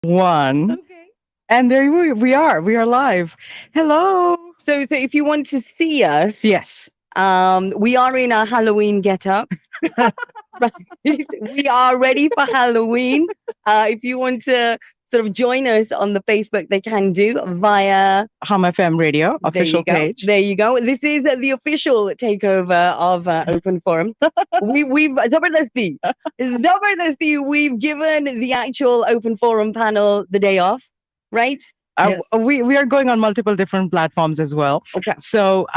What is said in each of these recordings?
One. Okay. And there we are. We are live. Hello. So if you want to see us, Yes. we are in our Halloween getup. Right. We are ready for Halloween. If you want to sort of join us on the Facebook, they can do via. Hum FM Radio There you official go. page. There you go. This is the official takeover of Open Forum. We've Zabardasti. We've given the actual Open Forum panel the day off, right? Yes. We are going on multiple different platforms as well. Okay. So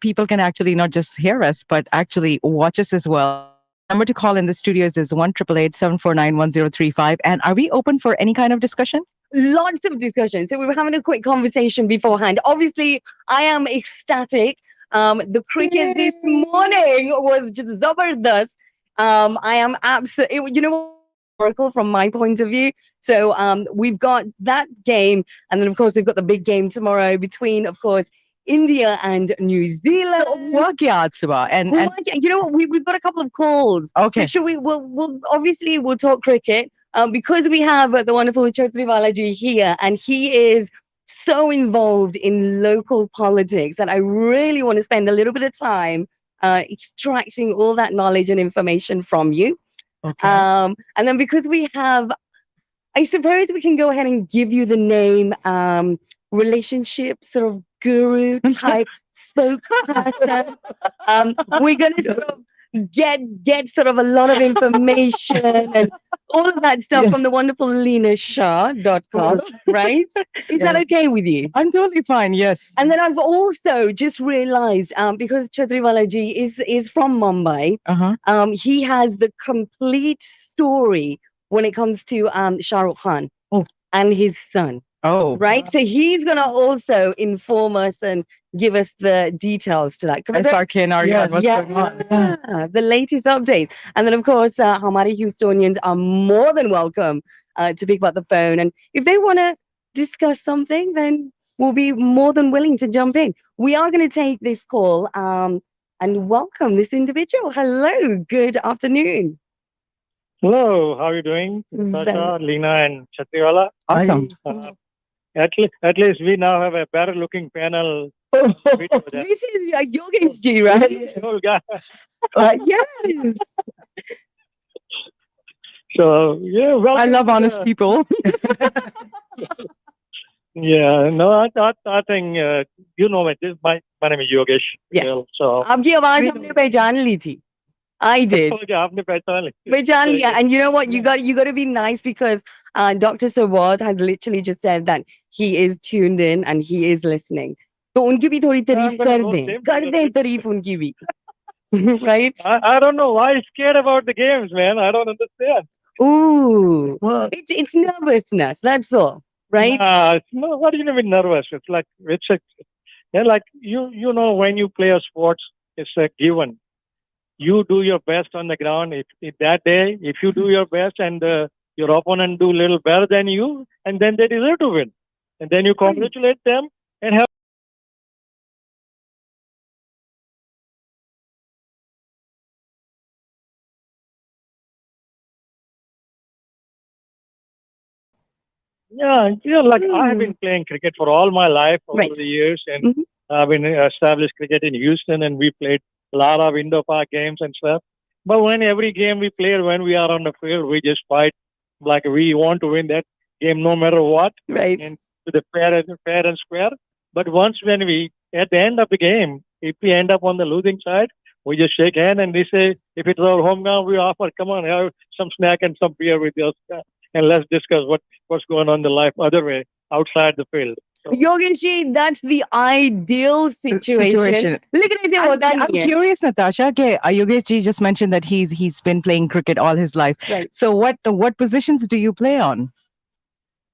people can actually not just hear us, but actually watch us as well. The number to call in the studios is 1-888-749-1035. And are we open for any kind of discussion? Lots of discussion. So we were having a quick conversation beforehand. Obviously, I am ecstatic. The cricket this morning was just zabardast. I am absolutely, historical from my point of view. So we've got that game, and then of course we've got the big game tomorrow between, of course, India and New Zealand. What and You know what? We've got a couple of calls. Okay. So should we? We'll obviously we'll talk cricket because we have the wonderful Chaudhry Balaji here, and he is so involved in local politics that I really want to spend a little bit of time extracting all that knowledge and information from you. Okay. And then because we have, I suppose we can go ahead and give you the name relationship sort of guru type spokesperson. We're going to sort of get sort of a lot of information and all of that stuff from the wonderful leenashah.com, right? Is that okay with you? I'm totally fine. Yes. And then I've also just realized because Chaudhry Balaji is from Mumbai, he has the complete story when it comes to Shah Rukh Khan and his son. Oh. Right. So he's going to also inform us and give us the details to that. SRK and Aryan, what's going on? The latest updates. And then, of course, Hamari Houstonians are more than welcome to pick up the phone. And if they want to discuss something, then we'll be more than willing to jump in. We are going to take this call and welcome this individual. Hello. Good afternoon. Hello, how are you doing? Natasha, Leena, and Chatriwala. Awesome. At least we now have a better looking panel. This is Yogesh Ji, right? Old guy. Yes. So, yeah, well. I love honest people. Yeah, no, I think, you know me. My name is Yogesh. Yes. So, आपकी आवाज हमने पहचान ली थी. I did. okay, आपने पहचान ली. पहचान लिया. And you know what? You got to be nice because Dr. Sawad has literally just said that he is tuned in and he is listening. तो उनकी भी थोड़ी तारीफ कर दें तारीफ उनकी भी. Right? I don't know why he's scared about the games, man. I don't understand. Ooh. Well, it's nervousness. That's all. Right? No, what do you mean nervous? It's like, like you know, when you play a sports, it's a given. You do your best on the ground. If that day, if you do your best and your opponent do a little better than you, and then they deserve to win. And then you congratulate them and have. Yeah, like I have been playing cricket for all my life over the years, and I've been established cricket in Houston, and we played a lot of indoor park games and stuff. But when every game we play, when we are on the field, we just fight like we want to win that game no matter what. Right. And to the fair and square. But once when we, at the end of the game, if we end up on the losing side, we just shake hand and they say, if it's our home ground, we offer, come on, have some snack and some beer with us. And let's discuss what's going on in the life other way outside the field. So, Yogesh Ji, that's the ideal situation. Look at it. I'm curious, Natasha. Okay, Yogesh Ji just mentioned that he's been playing cricket all his life. Right. So what positions do you play on?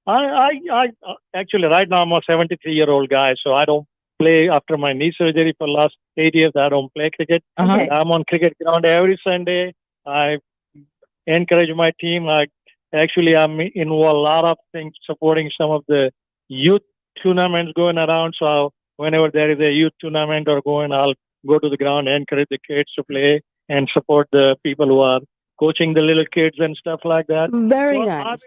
I actually right now I'm a 73-year-old guy, so I don't play after my knee surgery for the last 8 years. I don't play cricket. Okay. I'm on cricket ground every Sunday. I encourage my team. I'm involved a lot of things supporting some of the youth tournaments going around. So whenever there is a youth tournament or going, I'll go to the ground and encourage the kids to play and support the people who are coaching the little kids and stuff like that. Very nice.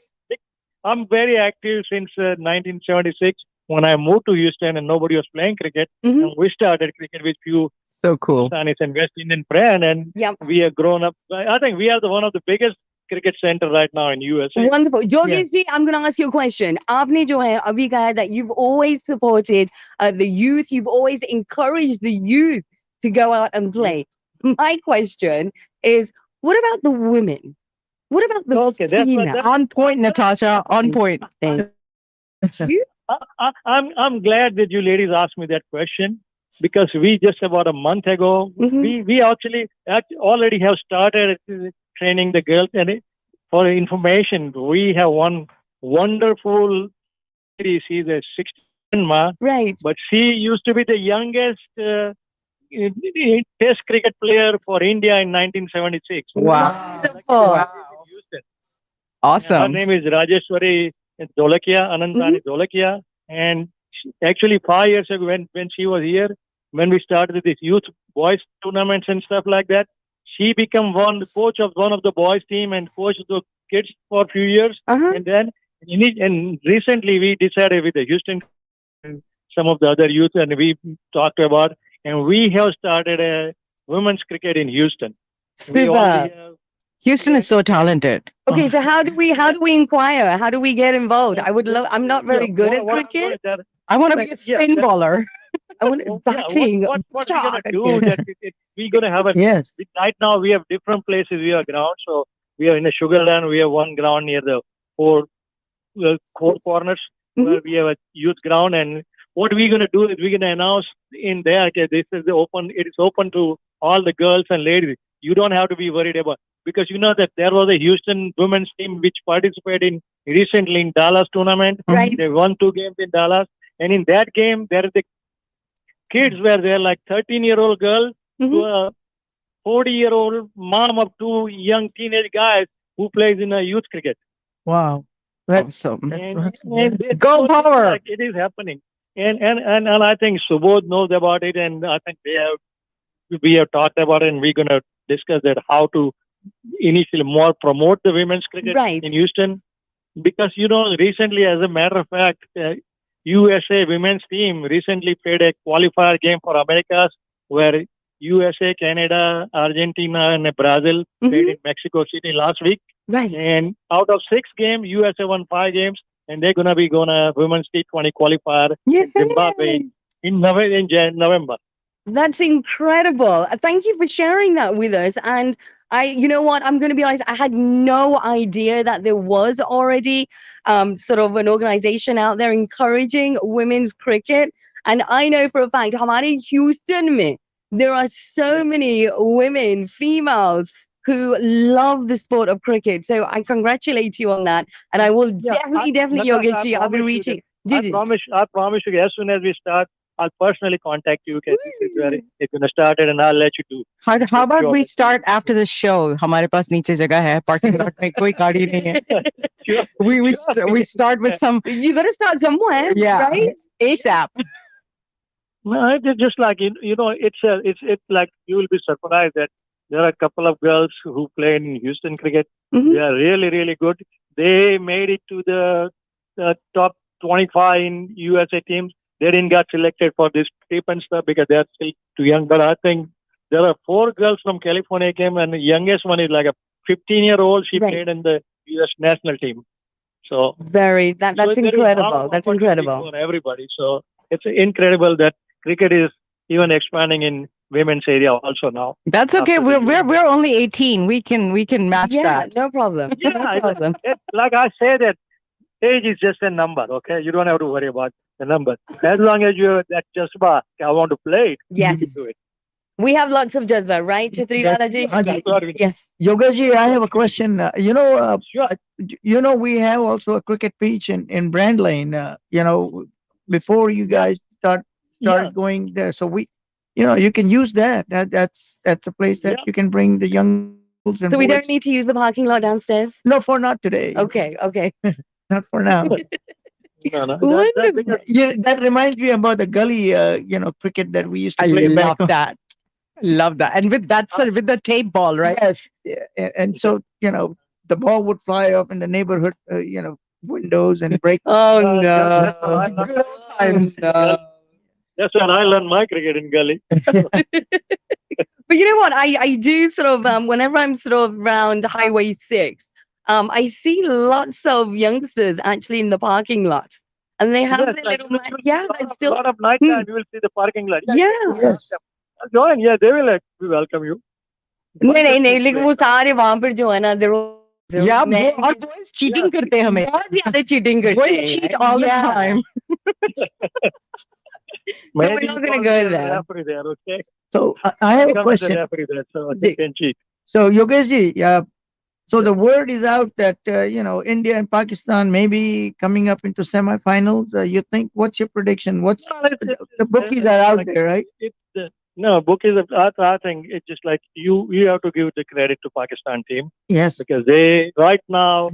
I'm very active since 1976 when I moved to Houston and nobody was playing cricket. Hmm. And we started cricket with few So cool. Pakistanis and West Indian friends, and Yep. we have grown up. I think we are the one of the biggest cricket center right now in USA. Wonderful. Yeah. Yogesh ji, I'm going to ask you a question. आपने जो है अभी कहा that you've always supported the youth, you've always encouraged the youth to go out and Yeah. play. My question is, what about the women? What about the Okay, female? On point, Natasha. On point. Thank you. I'm glad that you ladies asked me that question because we just about a month ago Mhm. we actually already have started training the girls and for information we have one wonderful lady. She's a 16 ma, Right. but she used to be the youngest Test cricket player for India in 1976. Wow. Like, Wonderful. in Houston. Yeah, her Awesome. name is Rajeshwari Dholakia, Anantani Dholakia. And actually, 5 years ago, when she was here, when we started this youth boys tournaments and stuff like that, she became one coach of one of the boys team and coach of the kids for a few years. Uh-huh. And then, and recently we decided with the Houston and some of the other youth, and we talked about, and we have started a women's cricket in Houston. We already Super. have. Houston is so talented. Okay, so how do we inquire? How do we get involved? I would love. I'm not Yeah, very good at what I'm going cricket. to I want to be a yeah, spin that- baller. I want yeah, batting. what we're gonna Shot. do that we're gonna have a Yes. right now we have different places we have ground. So we are in a Sugarland. We have one ground near the four corners where we have a youth ground. And what we're gonna do is we're gonna announce in there. Okay, this is the open. It is open to all the girls and ladies. You don't have to be worried about because you know that there was a Houston women's team which participated in recently in Dallas tournament. Right. They won 2 games in Dallas, and in that game there is the kids were there like 13-year-old girl to Mhm. a 40-year-old mom of two young teenage guys who plays in a youth cricket. Wow. That's Awesome. that's And, right. and it's Go so Power! like it is happening. And I think Subodh knows about it, and I think we have talked about it, and we're gonna discuss that how to initially more promote the women's cricket Right. in Houston because recently, as a matter of fact, USA women's team recently played a qualifier game for Americas where USA, Canada, Argentina, and Brazil played Mhm. in Mexico City last week. Right. And out of 6 games, USA won 5 games, and they're gonna be gonna women's T20 qualifier in Zimbabwe Yay. in November. That's incredible. Thank you for sharing that with us. And you know what? I'm going to be honest. I had no idea that there was already sort of an organization out there encouraging women's cricket. And I know for a fact, हमारे Houston में, there are so many women, females who love the sport of cricket. So I congratulate you on that. And I will Yeah, definitely, Natasha, Yogesh ji, I'll be promise you reaching. I promise you, as soon as we start, I'll personally contact you. Okay, this is where it's gonna start it, and I'll let you do. How about Sure. we start after the show? हमारे पास नीचे जगह है, parking lot में कोई गाड़ी नहीं है. Sure. We start with some You got to start somewhere, yeah right? ASAP. No, it's just like it's like you will be surprised that there are a couple of girls who play in Houston cricket. Mhm. They are really really good. They made it to the top 25 in USA teams. They didn't get selected for this trip and stuff because they are still too young. But I think there are 4 girls from California came, and the youngest one is like a 15-year-old. She Right. played in the US national team. So Very. That's so there is a lot incredible. of That's opportunity incredible. for everybody. So it's incredible that cricket is even expanding in women's area also now. That's okay. After the We're only 18. We can match Yeah, that. no problem. Yeah, No problem. like I say that age is just a number. Okay, you don't have to worry about the number as long as you're that just about I want to play it. You Yes. can do it. We have lots of jazba, right, Chhatri Yes. Lalaji? That's what we Yes. Yogaji, I have a question. Sure. We have also a cricket pitch in Brand Lane. Before you guys started Yeah. going there, so you can use that. That's a place that Yeah. you can bring the young girls and So we boys. don't need to use the parking lot downstairs? No, for not today. Okay, okay. Not for now. No, that Wonderful. because That reminds me about the gully, cricket that we used to I play back love home. that. Love that. And with the tape ball, right? Yes, and so the ball would fly off in the neighborhood. windows and break. Oh That's what no. I learned. Good old Oh times. no. That's when I learned my cricket in gully. But you know what? I do sort of whenever I'm sort of around Highway 6, I see lots of youngsters actually in the parking lot. And they have Yes, their like little you will see yeah, a lot that's of still night hmm, time. You will see the parking lot. Yeah, yeah. you will ask them. Yes. Join. Yeah, they will like we welcome you. नहीं नहीं Wonderful नहीं लेकिन place. वो सारे वहां पर जो है ना they're all Yeah, men और boys Yeah, cheating करते हैं हमें. बहुत ज्यादा cheating करते Boys हैं cheat यार. all the Yeah. time. So we're Mehdi not is gonna always go the there. referee there. Okay, So I have a become as a question. referee there, so they ji. can cheat. So Yogeshji, so Yeah. the word is out that India and Pakistan may be coming up into semifinals. You think? What's your prediction? What's Well, the bookies are out like there, right? it. No, book is. I think it's just like you have to give the credit to Pakistan team Yes. because they right now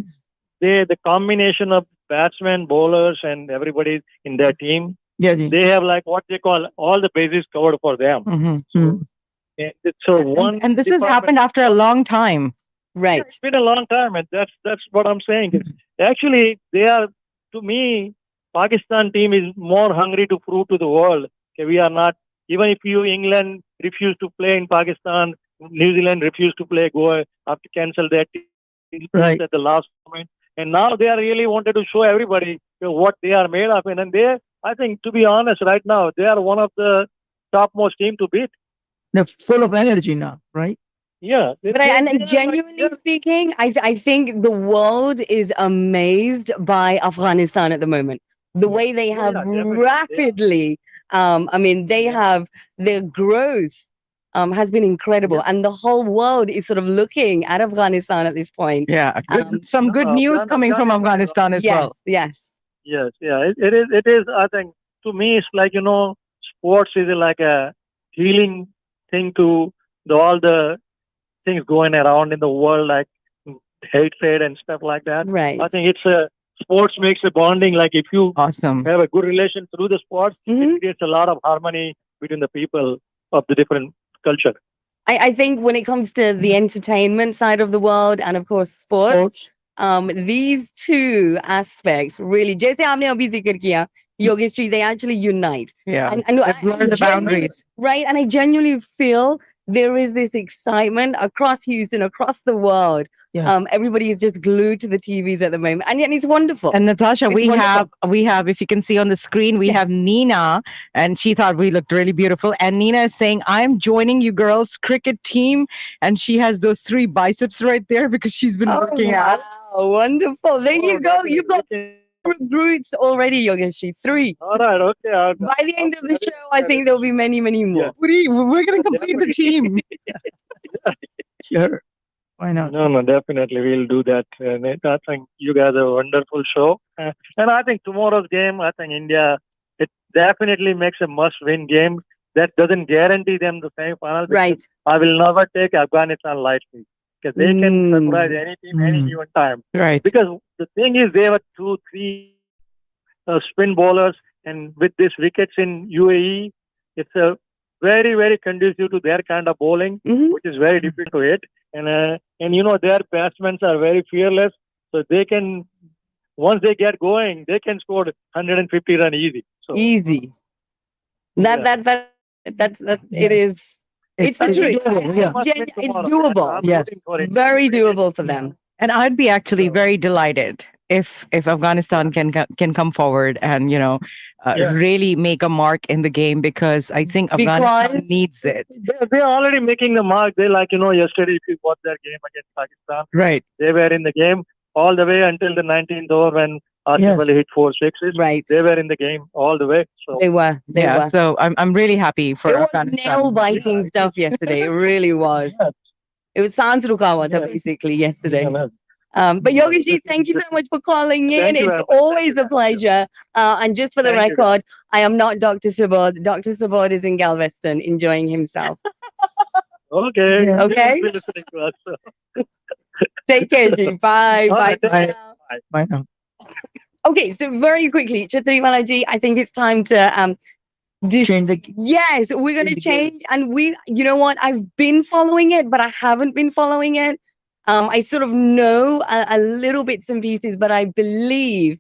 the combination of batsmen, bowlers, and everybody in their team Yeah. Ji. they have like what they call all the bases covered for them. Hmm. So Mm. so And, one and this has department. happened after a long time. Yeah, Right. it's been a long time, and that's what I'm saying. Actually, they are to me, Pakistan team is more hungry to prove to the world that we are not. Even if you England refuse to play in Pakistan, New Zealand refused to play, go have to cancel their teams Right. at the last moment, and now they are really wanted to show everybody what they are made of, and they, I think, to be honest, right now they are one of the topmost team to beat. They're full of energy now, right? Yeah, But they are like genuinely speaking, I think the world is amazed by Afghanistan at the moment. The way they oh have yeah, definitely, rapidly, I mean, they yeah. have their growth has been incredible, Yeah. and the whole world is sort of looking at Afghanistan at this point. Yeah, good. Some No, good no, news coming from Afghanistan is Afghanistan as well. Yes, yes, yes, yeah. It is. It is. I think to me, it's like sports is like a healing thing to all the things going around in the world, like hatred and stuff like that. I right. think it's a sports makes a bonding. Like if you Awesome. have a good relation through the sports, it hmm creates a lot of harmony between the people of the different culture. I think when it comes to the entertainment side of the world and of course sports, Sports. these two aspects really, जैसे आपने अभी जिक्र किया, Yogeshri, they actually unite. Yeah, And they blur the boundaries. right, and I genuinely feel there is this excitement across Houston, across the world. Yes. Everybody is just glued to the TVs at the moment, and yet it's wonderful. And Natasha, It's wonderful. we have, if you can see on the screen, we have Yes. Nina, and she thought we looked really beautiful. And Nina is saying, "I'm joining you girls cricket team," and she has those three biceps right there because she's been Oh working wow, out. wonderful! There Oh, you go. definitely. You've got three recruits already, Yogeshi. Three. All right. Okay. By the I'm end of the ready. show, I think there'll be many, many Yeah. more. We're going to complete the Definitely. team. Sure. Why not? No, no, definitely we'll do that. And I think you guys have a wonderful show. And I think tomorrow's game, I think India, it definitely makes a must-win game. That doesn't guarantee them the semi-final because Right. I will never take Afghanistan lightly because they can surprise Mm. any team, any Mm. given time. Right. Because the thing is, they have two, three spin bowlers, and with these wickets in UAE, it's a very, very conducive to their kind of bowling, hmm which is very difficult to hit. And their batsmen are very fearless, so they can once they get going, they can score 150 run easy. So Easy. yeah, That it Yes. is. It's the it's truth. doable. a Yeah. must win It's tomorrow. doable. I'm Yes. rooting for it. Very doable for Yeah. them. And I'd be actually So very delighted if Afghanistan can come forward and yeah, really make a mark in the game because I think Afghanistan Because needs it. they're already making the mark. They yesterday if you watch their game against Pakistan, Right. they were in the game all the way until the 19th over when Asif Ali Yes. hit four sixes. right, They were in the game all the way. So they were. They Yeah. were. So I'm really happy for It was Afghanistan. nail biting yeah, stuff yesterday. It really was. yeah, It was sans rukawa yeah. basically yesterday. No, But no, Yogesh, thank you so much for calling in. thank you It's very much. always a pleasure. And just for the Thank you, guys. record, I am not Dr. Sabod. Dr. Sabod is in Galveston enjoying himself. Okay, Yeah. he will Okay? be listening to us. Take care, G. Bye. All Bye right, for Bye. now. bye. Why not? Okay, so very quickly, Chatriwala ji, I think it's time to Change the yes, we're gonna change the gears. change. And you know what? I've been following it, but I haven't been following it. I sort of know a little bits and pieces, but I believe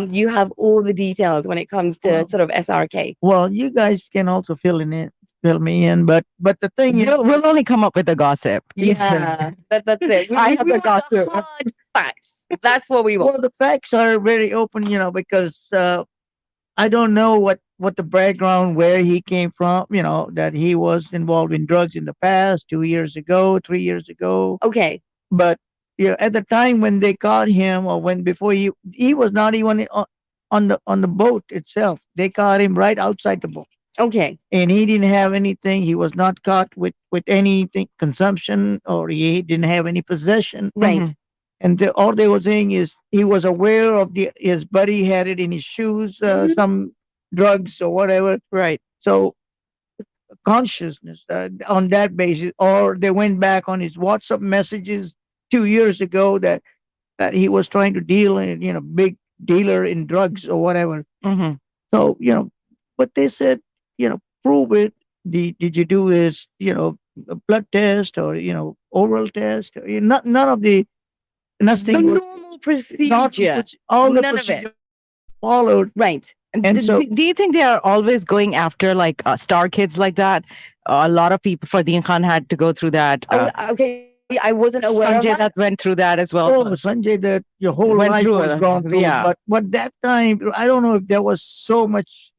you have all the details when it comes to Well, sort of SRK. well, you guys can also fill me in, but the thing is, We'll only come up with the gossip. Yeah, that's it. I We have the want the gossip. hard facts. That's what we want. well, the facts are very open, because I don't know what the background, where he came from, that he was involved in drugs in the past, 2 years ago, 3 years ago. Okay, But at the time when they caught him, or when before he was not even on the boat itself. They caught him right outside the boat, okay, and he didn't have anything. He was not caught with anything consumption, or he didn't have any possession. right. And all they were saying is he was aware of his buddy had it in his shoes, some drugs or whatever. Right. So consciousness on that basis, or they went back on his WhatsApp messages 2 years ago that he was trying to deal in, big dealer in drugs or whatever. Mm-hmm. So but they said, prove it. Did you do his, a blood test, or oral test? None of the The nothing was normal not procedure. all the None of it. procedure followed. Right. And so Do you think they are always going after like star kids like that? A lot of people, Fardeen Khan had to go through that. Oh, okay. I wasn't aware of that. Sanjay Dutt went through that as well. oh, Sanjay, that your whole Went life through was it. gone through. Yeah. But that time, I don't know if there was so much,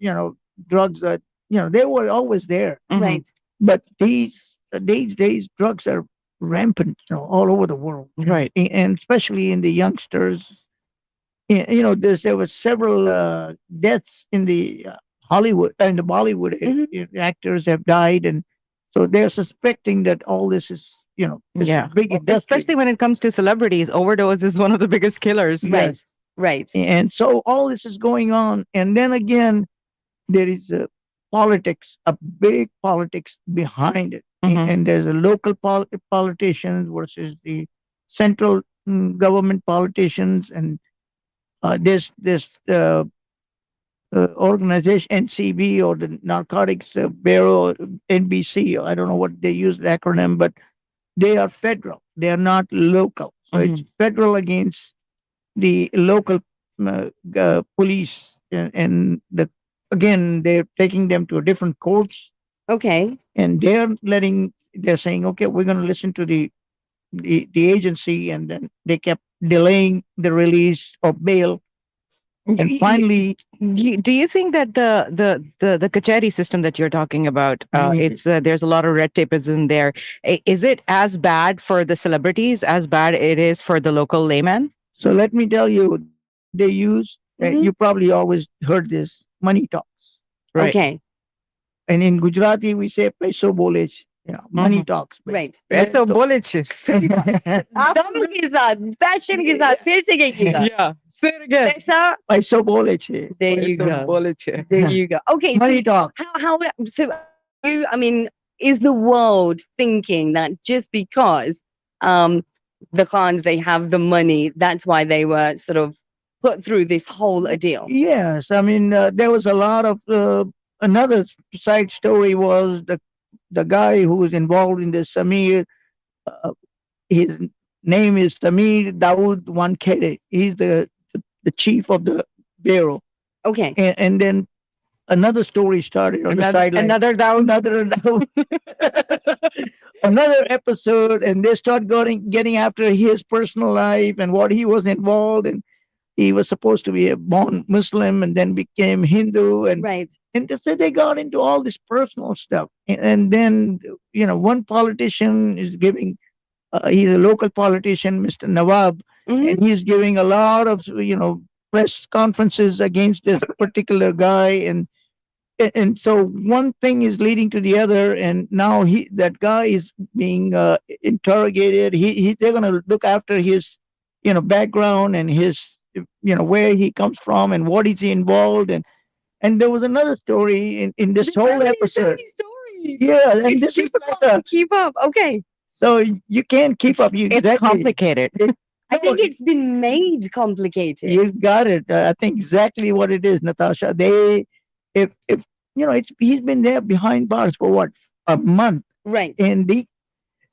drugs that they were always there. Mhm. Right. But these days, drugs are rampant, all over the world, Right. and especially in the youngsters. There was several deaths in the Hollywood and the Bollywood. Mhm. Actors have died, and so they're suspecting that all this is, this is Yeah. big industry. Especially when it comes to celebrities, overdose is one of the biggest killers. Right. Right. And so all this is going on, and then again, there is a politics, a big politics behind it. Mhm. And there's a local politicians versus the central government politicians, and this organization NCB, or the Narcotics Bureau, NBC. I don't know what they use the acronym, but they are federal. They are not local. So it's federal against the local police, and again they're taking them to different courts, Okay. and they're saying, okay, we're going to listen to the agency, and then they kept delaying the release of bail, and finally, Do you think that the kachari system that you're talking about, it's there's a lot of red tape is in there. Is it as bad for the celebrities as bad it is for the local layman? so let me tell you, they use, you Mhm. probably always heard this, money talks. Right. Okay. And in Gujarati, we say peso bole, money talks. Right. So bole che. दम के साथ, passion के साथ, फिर से कहिएगा. Yeah. Say it again. पैसा. Peso bole che. There you Peso go. bole che. There you go. Okay. Money So talks. so I mean, is the world thinking that just because the Khans, they have the money, that's why they were sort of put through this whole ordeal? Yes, I mean, there was a lot of another side story was the guy who was involved in this Samir. Uh, his name is Samir Dawood Wankere. He's the chief of the bureau, Okay. and then another story started on the sideline. Another down. Another another episode, and they start getting after his personal life and what he was involved in. He was supposed to be a born Muslim and then became Hindu, and Right. so they got into all this personal stuff. And then one politician is giving. He's a local politician, Mr. Nawab, Mhm. and he's giving a lot of press conferences against this particular guy, and so one thing is leading to the other, and now that guy is being interrogated. They're going to look after his background and his where he comes from and what is he involved in. And there was another story in this There's whole so episode. many stories. Yeah, and It's this is difficult like to keep up. Okay. so you can't keep up. You It's exactly. complicated. I think it's been made complicated. You got it. I think exactly what it is, Natasha. If he's been there behind bars for what, a month, Right. and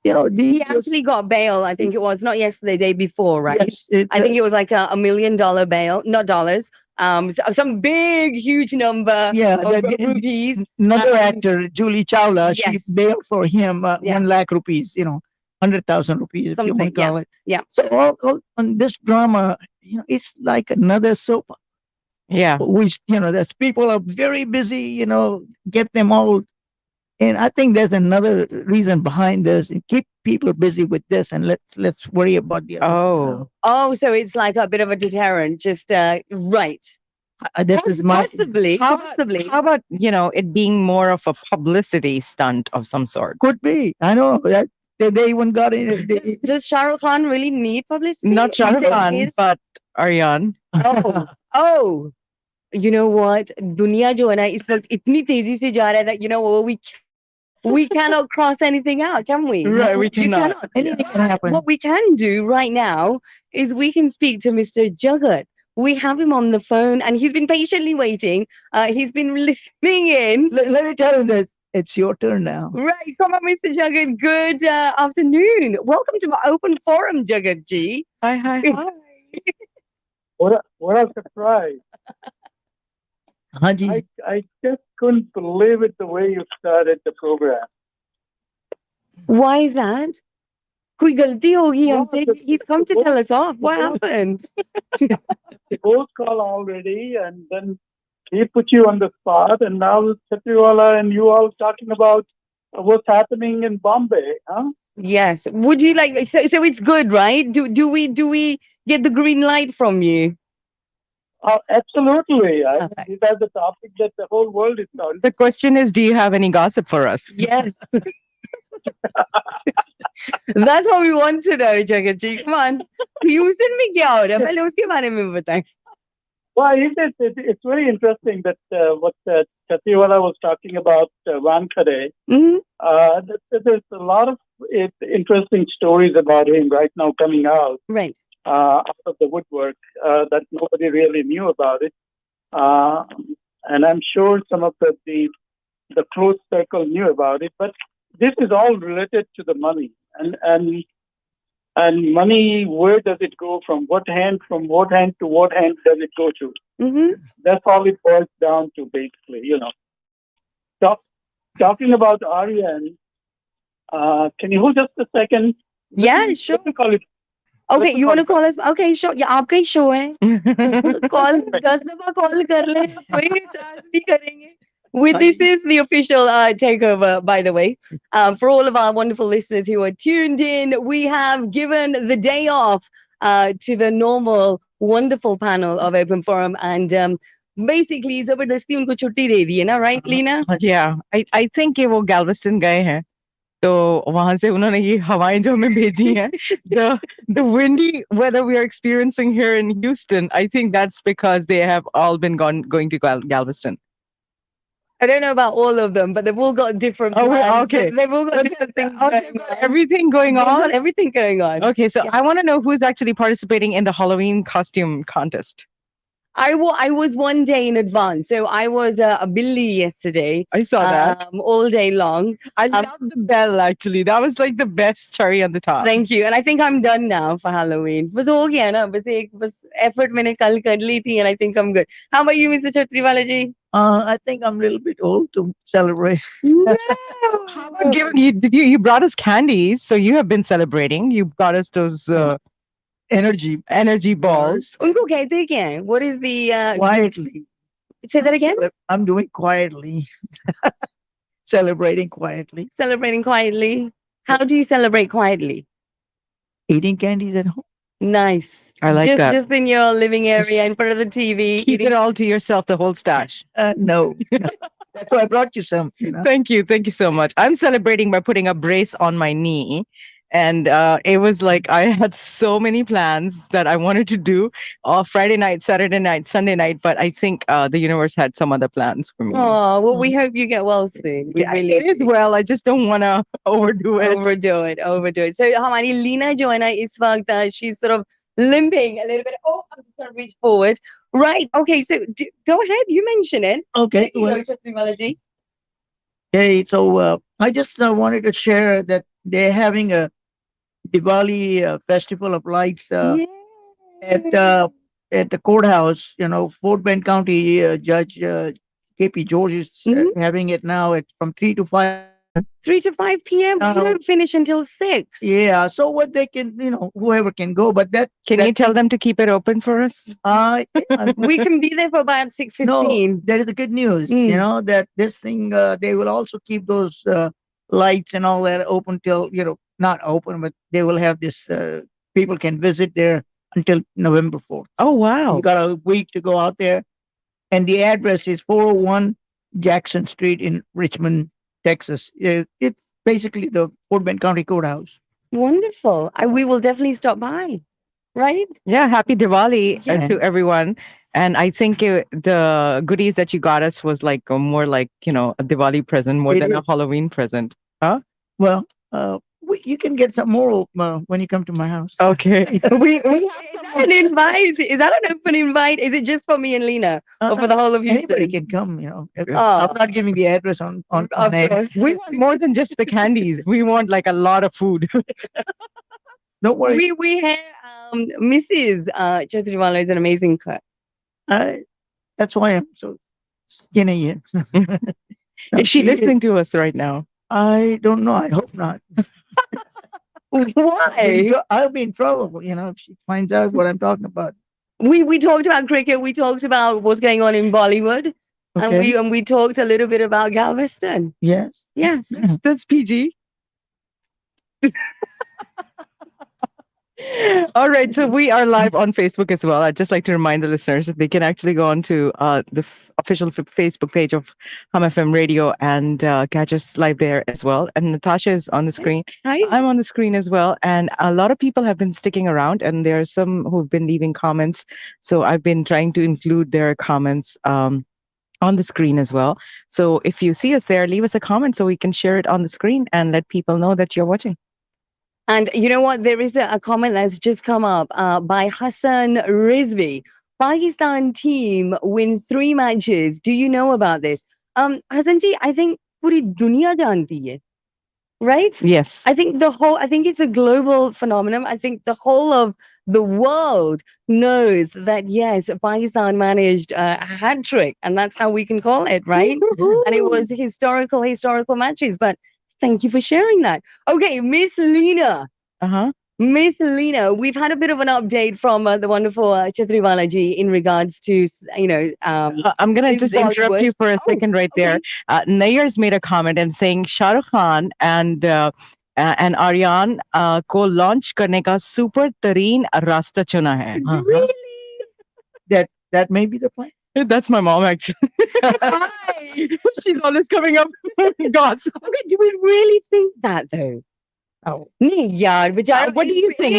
He these actually got bail. I think it was not yesterday, day before, right? yes, it, I think it was like $1 million bail, not dollars. Some big, huge number yeah, of rupees. another Um, actor, Julie Chawla, she yes, bailed for him yeah, 1 lakh rupees, 100,000 rupees, if you want to something, yeah, call it. yeah. So all on this drama, it's like another soap. Yeah. Which there's people are very busy, get them all. And I think there's another reason behind this. And keep people busy with this, and let's worry about the other. Oh. Oh, so it's like a bit of a deterrent. Just right. This is my Possibly, How about possibly. how about, it being more of a publicity stunt of some sort? could be. I know that they even got in. Does Shah Rukh Khan really need publicity? Not Shah You Rukh say Khan, his? but Aryan. Oh, oh. You know what? दुनिया जो है ना इस वक्त इतनी तेजी से जा रहा है that we cannot cross anything out, can we? Right, we You cannot. cannot. Anything can happen. What we can do right now is we can speak to Mr. Jagat. We have him on the phone and he's been patiently waiting. He's been listening in. Let me tell you this. It's your turn now. Right, come on, Mr. Jagat. Good afternoon. Welcome to my open forum, Jagat ji. Hi, hi, hi. What a surprise! Haji. I just couldn't believe it the way you started the program. Why is that? कोई गलती होगी No, हमसे. the, He's come the to tell both us off. the What both happened? the both call already, and then he put you on the spot, and now Chatriwala and you all talking about what's happening in Bombay, huh? Yes. Would you like so it's good, right? Do we get the green light from you? Absolutely. I mean, Perfect. these are the topics that the whole world is talking. The question is, do you have any gossip for us? Yes. That's what we want to know, Jagat ji. Come on. Houston में क्या हो रहा है? पहले उसके बारे में बताएं. Well, it's very interesting that what Chatriwala was talking about Wankhede. Mhm. There's a lot of interesting stories about him right now coming Right. out of the woodwork that nobody really knew about it. Uh, and I'm sure some of the close circle knew about it. But this is all related to the money. And money, where does it go from what hand to what hand does it go to? Mm-hmm. That's all it boils down to, basically. Talk, talking about Aryan, can you hold just a second? Yeah, sure. Let me call it. Okay, let me you want to call call us? Okay, sure. Yeah, आपका ही show है. Call 10 दफा call कर ले. कोई इतराज नहीं करेंगे. This is the official takeover, by the way. For all of our wonderful listeners who are tuned in, we have given the day off to the normal, wonderful panel of Open Forum, and basically, जबरदस्ती उनको छुट्टी दे दी है ना, right, Leena? Yeah, I think ये वो Galveston गए हैं. तो वहां से उन्होंने ये हवाएं जो हमें भेजी हैं. The windy weather we are experiencing here in Houston, I think that's because they have all been going to Galveston. I don't know about all of them, but they've all got different Oh, plans. okay. They've all got But different things oh, going they've got on. everything going They've got on. everything going on. Okay, so I Yes. want to know who's actually participating in the Halloween costume contest. I was one day in advance. So I was a Billy yesterday, I saw that. all day long. I love the bell, actually. That was like the best cherry on the top. Thank you. And I think I'm done now for Halloween. बस हो गया ना बस effort मैंने कल कर ली थी and I think I'm good. How about you, Mr. Chatriwala ji? I think I'm a little bit old to celebrate. No. How about given you brought us candies, so you have been celebrating. You brought us those energy balls. उनको कहते हैं क्या है? What is the Quietly. say that again? I'm doing quietly. Celebrating quietly. Celebrating quietly. How do you celebrate quietly? Eating candies at home. Nice. I like that. Just in your living area in front of the TV. Keep it all to yourself, the whole stash. No. That's why I brought you some. Thank you so much. I'm celebrating by putting a brace on my knee. And it was like I had so many plans that I wanted to do Friday night, Saturday night, Sunday night, but I think the universe had some other plans for me. Oh, well, we hope you get well soon. We Yeah, really it is do. well. I just don't want to overdo it. Overdo it. So हमारी Leena जो है ना इस वक्त she's sort of limping a little bit. Oh, I'm just gonna reach forward. Right. Okay. So go ahead. You mention it. Okay. Well, Okay, so I just wanted to share that they're having a Diwali festival of lights at Yeah. at the courthouse. Fort Bend County Judge KP George is Mhm. having it now. It's from 3 to 5 p.m. 3 to 5 p.m. We Uh, don't finish until 6. yeah, so what they can, whoever can go, but that Can that you tell them to keep it open for us? yeah, We can be there for about no, 6:15. that is the good news. Mm. That this thing they will also keep those lights and all that open till not open, but they will have this. People can visit there until November 4th. Oh, You wow. got a week to go out there, and the address is 401 Jackson Street in Richmond, Texas. It's basically the Fort Bend County Courthouse. Wonderful. We will definitely stop by, right? Yeah, happy Diwali Yeah. to everyone. And I think the goodies that you got us was like more like, a Diwali present more It than a is. Halloween present. Huh? Well, you can get some more when you come to my house. Okay. We have Is some that more. an invite? Is that an open invite? Is it just for me and Lena or for the whole of Anybody Houston? can come. I'm Oh, not giving the address on of air. course. We want more than just the candies. We want like a lot of food. Don't worry. We have Mrs. Chatriwala is an amazing cook. I, that's why I'm so skinny here. No, Is she she is. listening to us right now? I don't know. I hope not. Why? I'll be in trouble, if she finds out what I'm talking about. We talked about cricket. We talked about what's going on in Bollywood, and Okay. we talked a little bit about Galveston. Yes. Yes. That's PG. All right, so we are live on Facebook as well. I'd just like to remind the listeners that they can actually go on to the official Facebook page of Hum FM Radio and catch us live there as well. And Natasha is on the screen. Hi. I'm on the screen as well. And a lot of people have been sticking around, and there are some who've been leaving comments. So I've been trying to include their comments. On the screen as well. So if you see us there, leave us a comment so we can share it on the screen and let people know that you're watching. And you know what? There is a comment that's just come up by Hassan Rizvi. Pakistan team win 3 matches. Do you know about this? Hassan ji, I think puri dunya janti hai, right? Yes. I think it's a global phenomenon. I think the whole of the world knows that yes, Pakistan managed a hat trick, and that's how we can call it, right? And it was historical matches. But thank you for sharing that. Okay, Miss Leena. Uh-huh. Miss Leena, we've had a bit of an update from the wonderful Chatriwala ji in regards to, I'm going to in just interrupt Bollywood. you for a second right there. Okay. Nayar's made a comment and saying Shah Rukh Khan and Aryan को launch करने का super तरीन रास्ता चुना है. Really? That may be the plan. That's my mom actually. Why? She's always coming up with gossip. Okay, do we really think that though? Oh. नहीं यार बेचारा What do you think?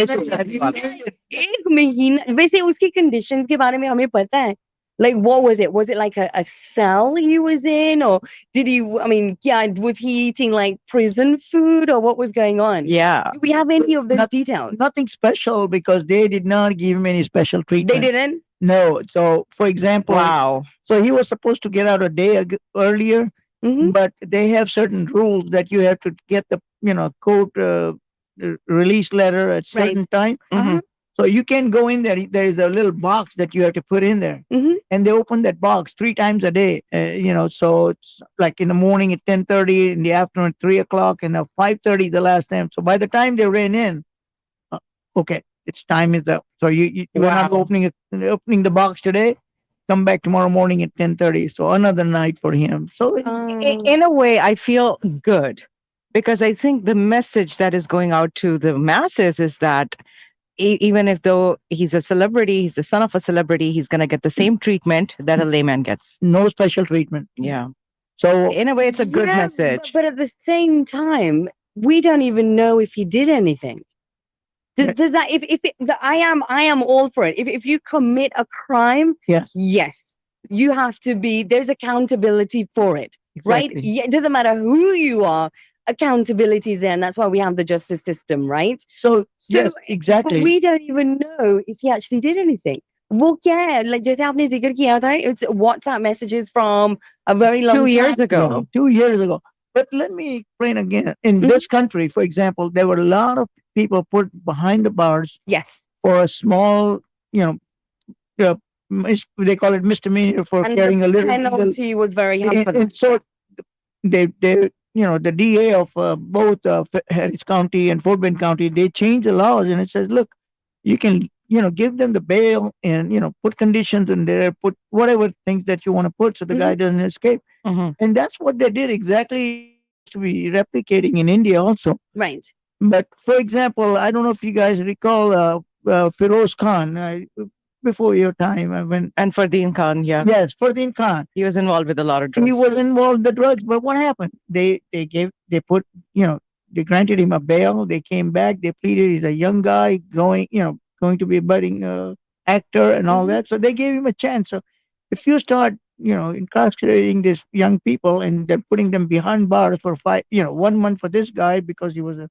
एक महीना वैसे उसकी conditions के बारे में हमें पता है. Like what was it? Was it like a cell he was in, or did he? I mean, yeah, was he eating like prison food, or what was going on? Yeah. Do we have any of those Not- details? Nothing special because they did not give him any special They treatment. didn't. No. So, for example, Wow. so he was supposed to get out a day earlier, Mhm. but they have certain rules that you have to get the court release letter at certain time. Mhm. So you can go in there. There is a little box that you have to put in there, Mhm. and they open that box 3 times a day. So it's like in the morning at 10:30, in the afternoon at 3 o'clock, and at 5:30 the last time. So by the time they ran in, uh, okay, its time is up. So you are not Wow. opening the box today. Come back tomorrow morning at 10:30. So another night for him. So In a way, I feel good because I think the message that is going out to the masses is that even if though he's a celebrity, he's the son of a celebrity, he's going to get the same treatment that a layman gets. no special treatment. Yeah. So In a way, it's a good Yeah, message. But at the same time, we don't even know if he did anything. Does that if I am all for it. If you commit a crime, yes, you have to be. There's accountability for it, right? Exactly. Yeah, it doesn't matter who you are. Accountability is there, and that's why we have the justice system, right? So So, yes, exactly. But we don't even know if he actually did anything. वो क्या है? Like जैसे आपने जिक्र किया था, it's WhatsApp messages from a very long 2 years time ago. No, 2 years ago. But let me explain again. In Mhm. this country, for example, there were a lot of people put behind the bars Yes. for a small, you know, uh, they call it misdemeanor for And the carrying a little needle. penalty was very high for And that. so they the DA of both Harris County and Fort Bend County, they changed the laws, and it says, look, you can give them the bail, and put conditions in there, put whatever things that you want to put, so the Hmm. guy doesn't escape. Mhm. And that's what they did exactly. It seems to be replicating in India also. Right. But for example, I don't know if you guys recall Firoz Khan, before your time, when And for the Khan, yeah, yes, Fardeen Khan, he was involved with a lot of he drugs. was involved in the drugs. But what happened? They put, they granted him a bail. They came back. They pleaded he's a young guy going to be a budding actor and all Hmm. that. So they gave him a chance. So if you start incarcerating these young people and then putting them behind bars for 1 month for this guy because he was a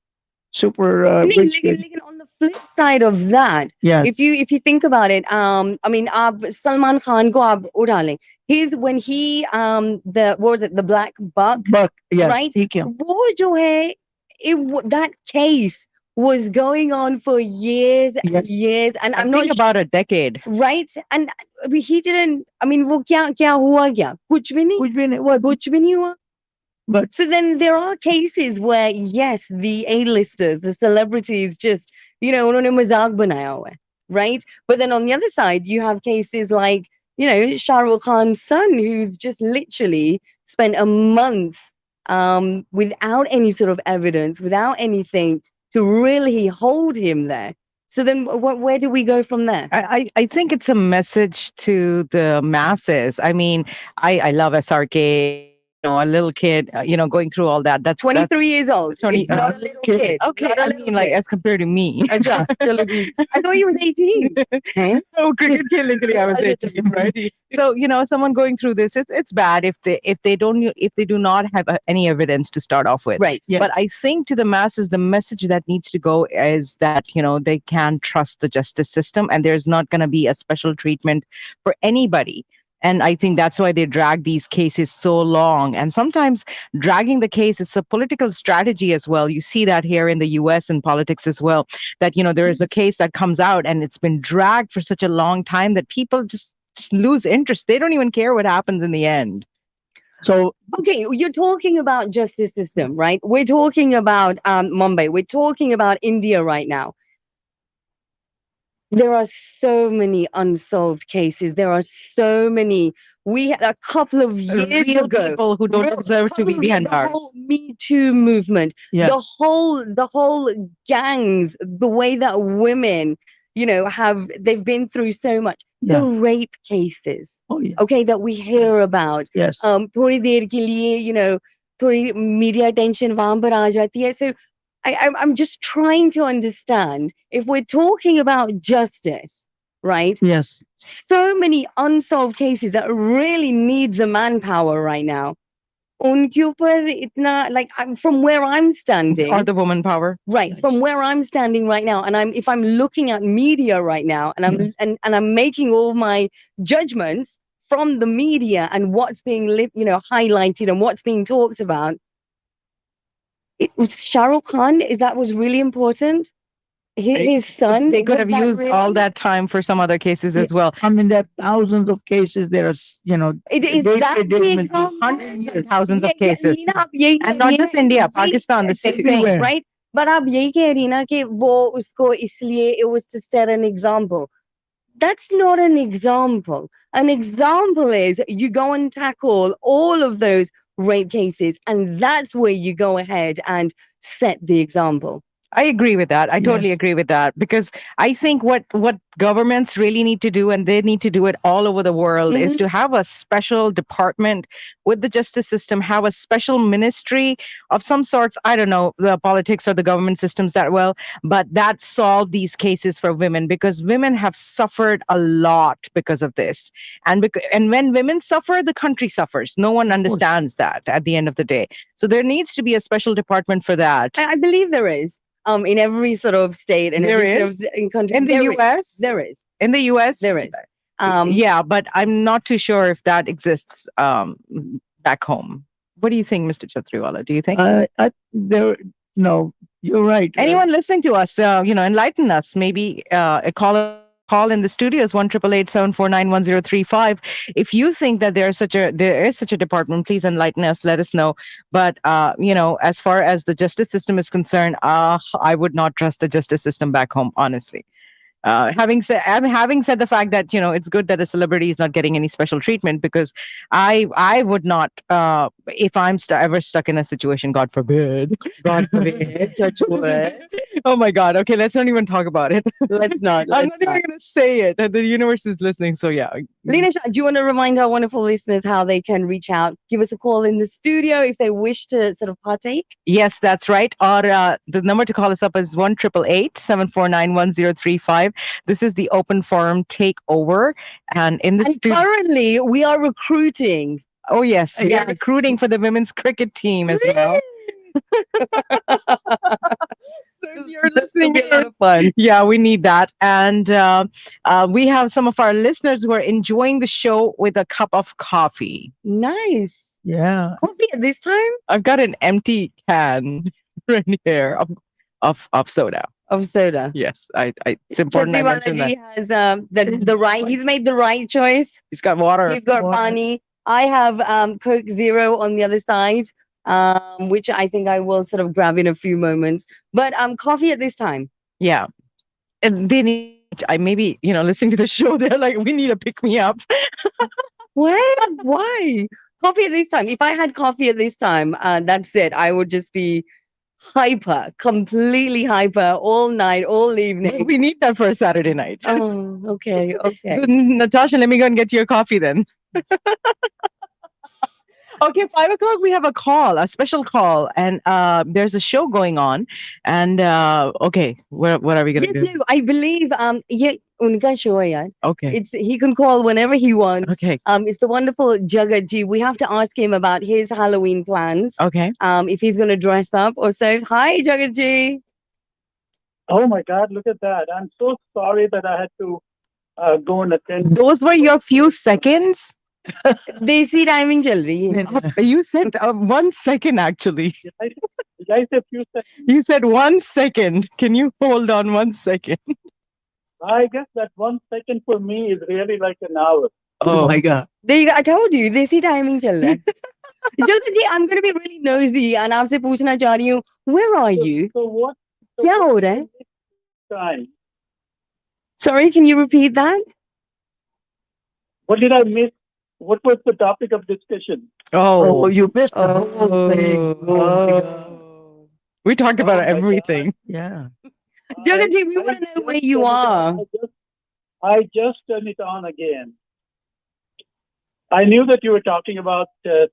super नहीं, rich लेकिन kid. लेकिन on the flip side of that, Yes, if you think about it, I mean, आप Salman Khan को आप उड़ा लें. He's when he the what was it, the Black Buck, but yes, right? he killed. वो जो है, that case was going on for years and Yes, years, and I I'm think not about a decade. right. And he didn't. I mean, वो क्या क्या हुआ क्या? कुछ भी नहीं. which been what? कुछ भी नहीं हुआ. But So then there are cases where, yes, the A-listers, the celebrities just, उन्होंने मजाक बनाया हुआ है, right? But then on the other side, you have cases like, Shah Rukh Khan's son, who's just literally spent a month without any sort of evidence, without anything to really hold him there. So then where do we go from there? I think it's a message to the masses. I mean, I love SRK. A little kid, going through all that. That's 23 years old. 20. It's not a little kid. kid. Okay, Not a I little mean, like kid. as compared to me. अच्छा, चलो जी. I thought he was 18. Huh? Oh, cricket खेलने के लिए I was 18, right? So someone going through this, it's bad if they do not have any evidence to start off with. Right. Yes. But I think to the masses, the message that needs to go is that they can trust the justice system, and there's not going to be a special treatment for anybody. And I think that's why they drag these cases so long. And sometimes dragging the case, it's a political strategy as well. You see that here in the US and politics as well, that there is a case that comes out and it's been dragged for such a long time that people just lose interest. They don't even care what happens in the end. So Okay, you're talking about justice system, right? We're talking about Mumbai. We're talking about India right now. There are so many unsolved cases. There are so many. We had a couple of years Real ago. people who don't deserve to be behind The bars. whole Me Too movement, yeah, the whole gangs, the way that women, they've been through so much. yeah. The rape cases, Oh yeah. okay, that we hear about. Yes. थोड़ी देर के लिए, थोड़ी media attention वहां पर आ जाती है. So I'm just trying to understand if we're talking about justice, right? Yes. So many unsolved cases that really need the manpower right now. उनके ऊपर इतना, like, from where I'm standing, Or the woman power. right, Yes. from where I'm standing right now, and if I'm looking at media right now, and Yeah. and I'm making all my judgments from the media and what's being highlighted and what's being talked about, it was Shah Rukh Khan. Is that was really important? His son. They could Was have that used all really? that time for some other cases Yeah. as well. I mean, there are thousands of cases. There are, Is that the dealing with example? Hundreds and thousands Yeah, of yeah, cases. Leena, आप यही And not just India, यही Pakistan, the same thing. everywhere. right? But आप यही कह रही ना कि वो उसको इसलिए, it was to set an example. That's not an example. An example is you go and tackle all of those rape cases, and that's where you go ahead and set the example. I agree with that. I totally Yes. agree with that, because I think what governments really need to do, and they need to do it all over the world, is Mhm. to have a special department with the justice system, have a special ministry of some sorts. I don't know the politics or the government systems that well, but that solve these cases for women, because women have suffered a lot because of this. And when women suffer, the country suffers. No one course. understands that at the end of the day. So there needs to be a special department for that. I believe there is. In every sort of state and There every sort is? of in country. In the There is. US? There is. In the US, There is. yeah, but I'm not too sure if that exists back home. What do you think, Mr. Chatriwala? Do you think? There, no, you're right. Anyone listening to us, enlighten us. Maybe call in the studios 1-888-749-1035. If you think that there is such a department, please enlighten us. Let us know. But as far as the justice system is concerned, I would not trust the justice system back home, honestly. Having said the fact that it's good that the celebrity is not getting any special treatment, because I would not, if I'm ever stuck in a situation, God forbid. God forbid, touch wood. Oh my God. Okay, let's not even talk about it. Let's not. I'm Let's not not. even going to say it. The universe is listening. So yeah. Leena Shah, do you want to remind our wonderful listeners how they can reach out? Give us a call in the studio if they wish to sort of partake. Yes, that's right. Or the number to call us up is 1-888-749-1035. This is the open forum takeover, and in the And studio. currently, we are recruiting. Oh yes, we are Yes. recruiting for the women's cricket team as well. So if you're This will listening be a lot in, of fun. yeah, we need that. And we have some of our listeners who are enjoying the show with a cup of coffee. Nice. Yeah. Coffee at this time I've got an empty can right here of soda. of soda. Yes, it's important I mention that. Chatriwalaji has the right. He's made the right choice. He's got water. He's got Water. pani. I have Coke Zero on the other side, which I think I will sort of grab in a few moments. But coffee at this time. Yeah. And they need, I maybe, listening to the show, they're like, we need to pick me up. What? Why? Coffee at this time. If I had coffee at this time, that's it. I would just be hyper, completely hyper all night, all evening. We need that for a Saturday night. Oh, okay, okay. So, Natasha, let me go and get your coffee then. Okay, 5 o'clock, we have a special call, and there's a show going on. And okay, what are we going to Yes, do? no, I believe yeah, unka show hai yaar. Okay. He can call whenever he wants. Okay. It's the wonderful Jagat ji. We have to ask him about his Halloween plans. Okay. If he's going to dress up or so. Hi, Jagat ji. Oh my God, look at that. I'm so sorry that I had to go and attend. Those were your few seconds? Desi timing chal rahi hai. You said 1 second, actually. Did I say a few seconds? You said 1 second. Can you hold on 1 second? I guess that 1 second for me is really like an hour. Oh my God. There you go. I told you, desi timing chal raha hai. Jagat ji, I'm going to be really nosy and aapse पूछना चाह रही हूँ, where are you? So what? क्या हो रहा है? Time. Sorry, can you repeat that? What did I miss? What was the topic of discussion? Oh, Oh, you missed the whole thing. Oh my God. we talked Oh about my God. everything. Yeah. Jagat ji, we want to know where you are. I just turned it on again. I knew that you were talking about the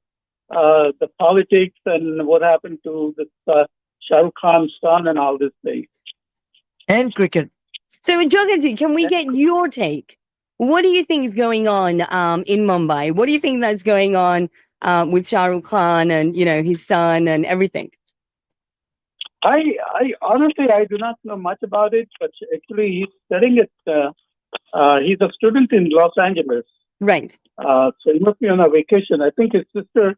politics and what happened to this Shah Rukh Khan's son and all this thing. And cricket. So, Jagat ji, can we get your take? What do you think is going on in Mumbai? What do you think that's going on with Shah Rukh Khan and his son and everything? I honestly I do not know much about it, but actually he's studying it. He's a student in Los Angeles, Right. so he must be on a vacation. I think his sister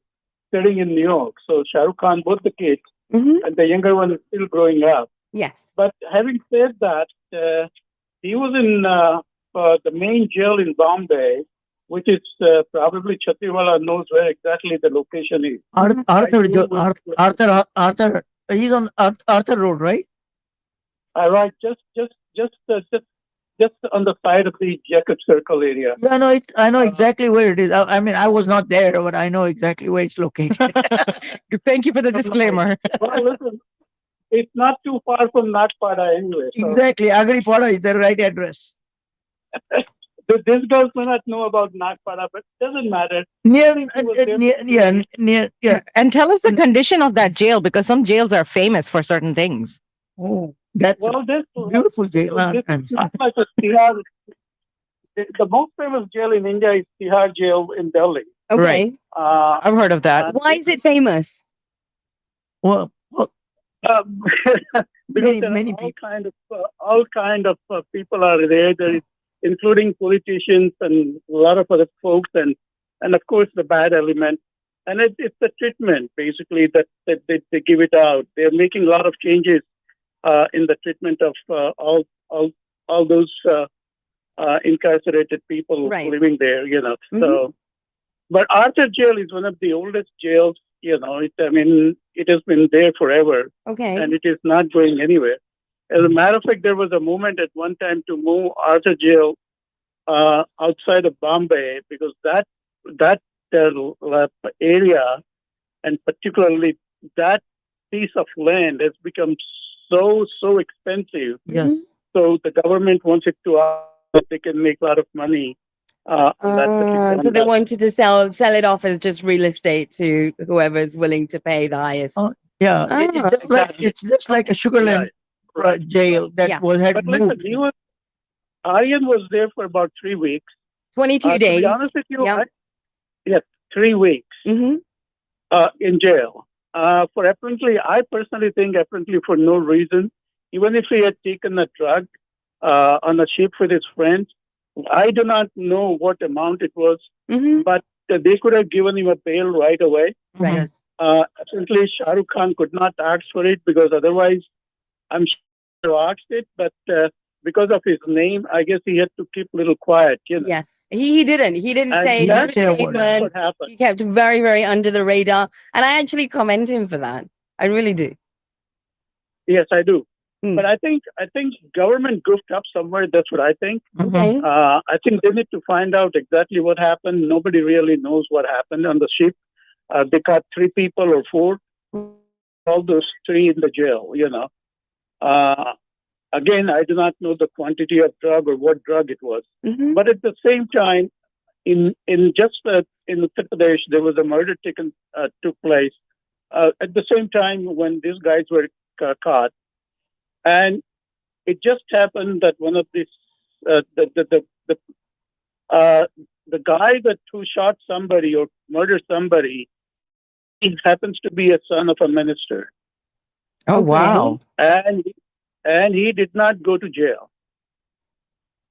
studying in New York. So Shah Rukh Khan, both the kids, Mm-hmm. and the younger one is still growing up. Yes. But having said that, he was in the main jail in Bombay, which is probably Chhatriwala knows where exactly the location is. Arthur, I know Arthur, he's on Arthur Road, right? Right, just on the side of the Jacob Circle area. Yeah, I know exactly where it is. I mean, I was not there, but I know exactly where it's located. Thank you for the disclaimer. Well, listen, it's not too far from Natpada anyway. So Exactly. Agri Pada is the right address. this girls may not know about Natpada, but it doesn't matter. Yeah. And tell us the condition of that jail, because some jails are famous for certain things. Oh, that's Well, this a beautiful jail. this is not like a Tihar. The most famous jail in India is Tihar jail in Delhi. Okay. Right. I've heard of that. Why is it famous? well, Because Many all kind of people are there. There is, including politicians and a lot of other folks, and of course the bad element. and it's the treatment basically that they give it out. They're making a lot of changes in the treatment of all those incarcerated people Right. living there. Mhm. So, but Arthur Jail is one of the oldest jails. I mean, it has been there forever, Okay. and it is not going anywhere. As a matter of fact, there was a movement at one time to move Arthur Jail outside of Bombay because that area, and particularly that piece of land, has become so expensive. Yes. So the government wants it to that they can make a lot of money on that particular. So they wanted to sell it off as just real estate to whoever's willing to pay the highest. Oh, yeah. Ah. It's just like a Sugarland Right. jail that Yeah. had But listen, moved. Aryan was there for about 3 weeks. 22 To days. be honest with you, Yeah. yes, 3 weeks Mm-hmm. in jail. For apparently, I personally think apparently for no reason, even if he had taken a drug on a ship with his friends, I do not know what amount it was, Mm-hmm. but they could have given him a bail right away. Right. Yes. Apparently, Shah Rukh Khan could not ask for it because otherwise, I'm sure he would have asked it, but because of his name, I guess he had to keep a little quiet. Yes. He didn't. He didn't And say didn't say a word. that's statement. what happened. He kept very, very under the radar. And I actually commend him for that. I really do. Yes, I do. Hmm. But I think government goofed up somewhere. That's what I think. Okay. I think they need to find out exactly what happened. Nobody really knows what happened on the ship. They caught 3 people or 4. All those 3 in the jail. Uh, Again, I do not know the quantity of drug or what drug it was. Mm-hmm. But at the same time, in Uttar Pradesh, there was a murder took place at the same time when these guys were caught, and it just happened that one of these uh, the guy who shot somebody or murdered somebody, he happens to be a son of a minister, Oh, Okay. wow. and he did not go to jail.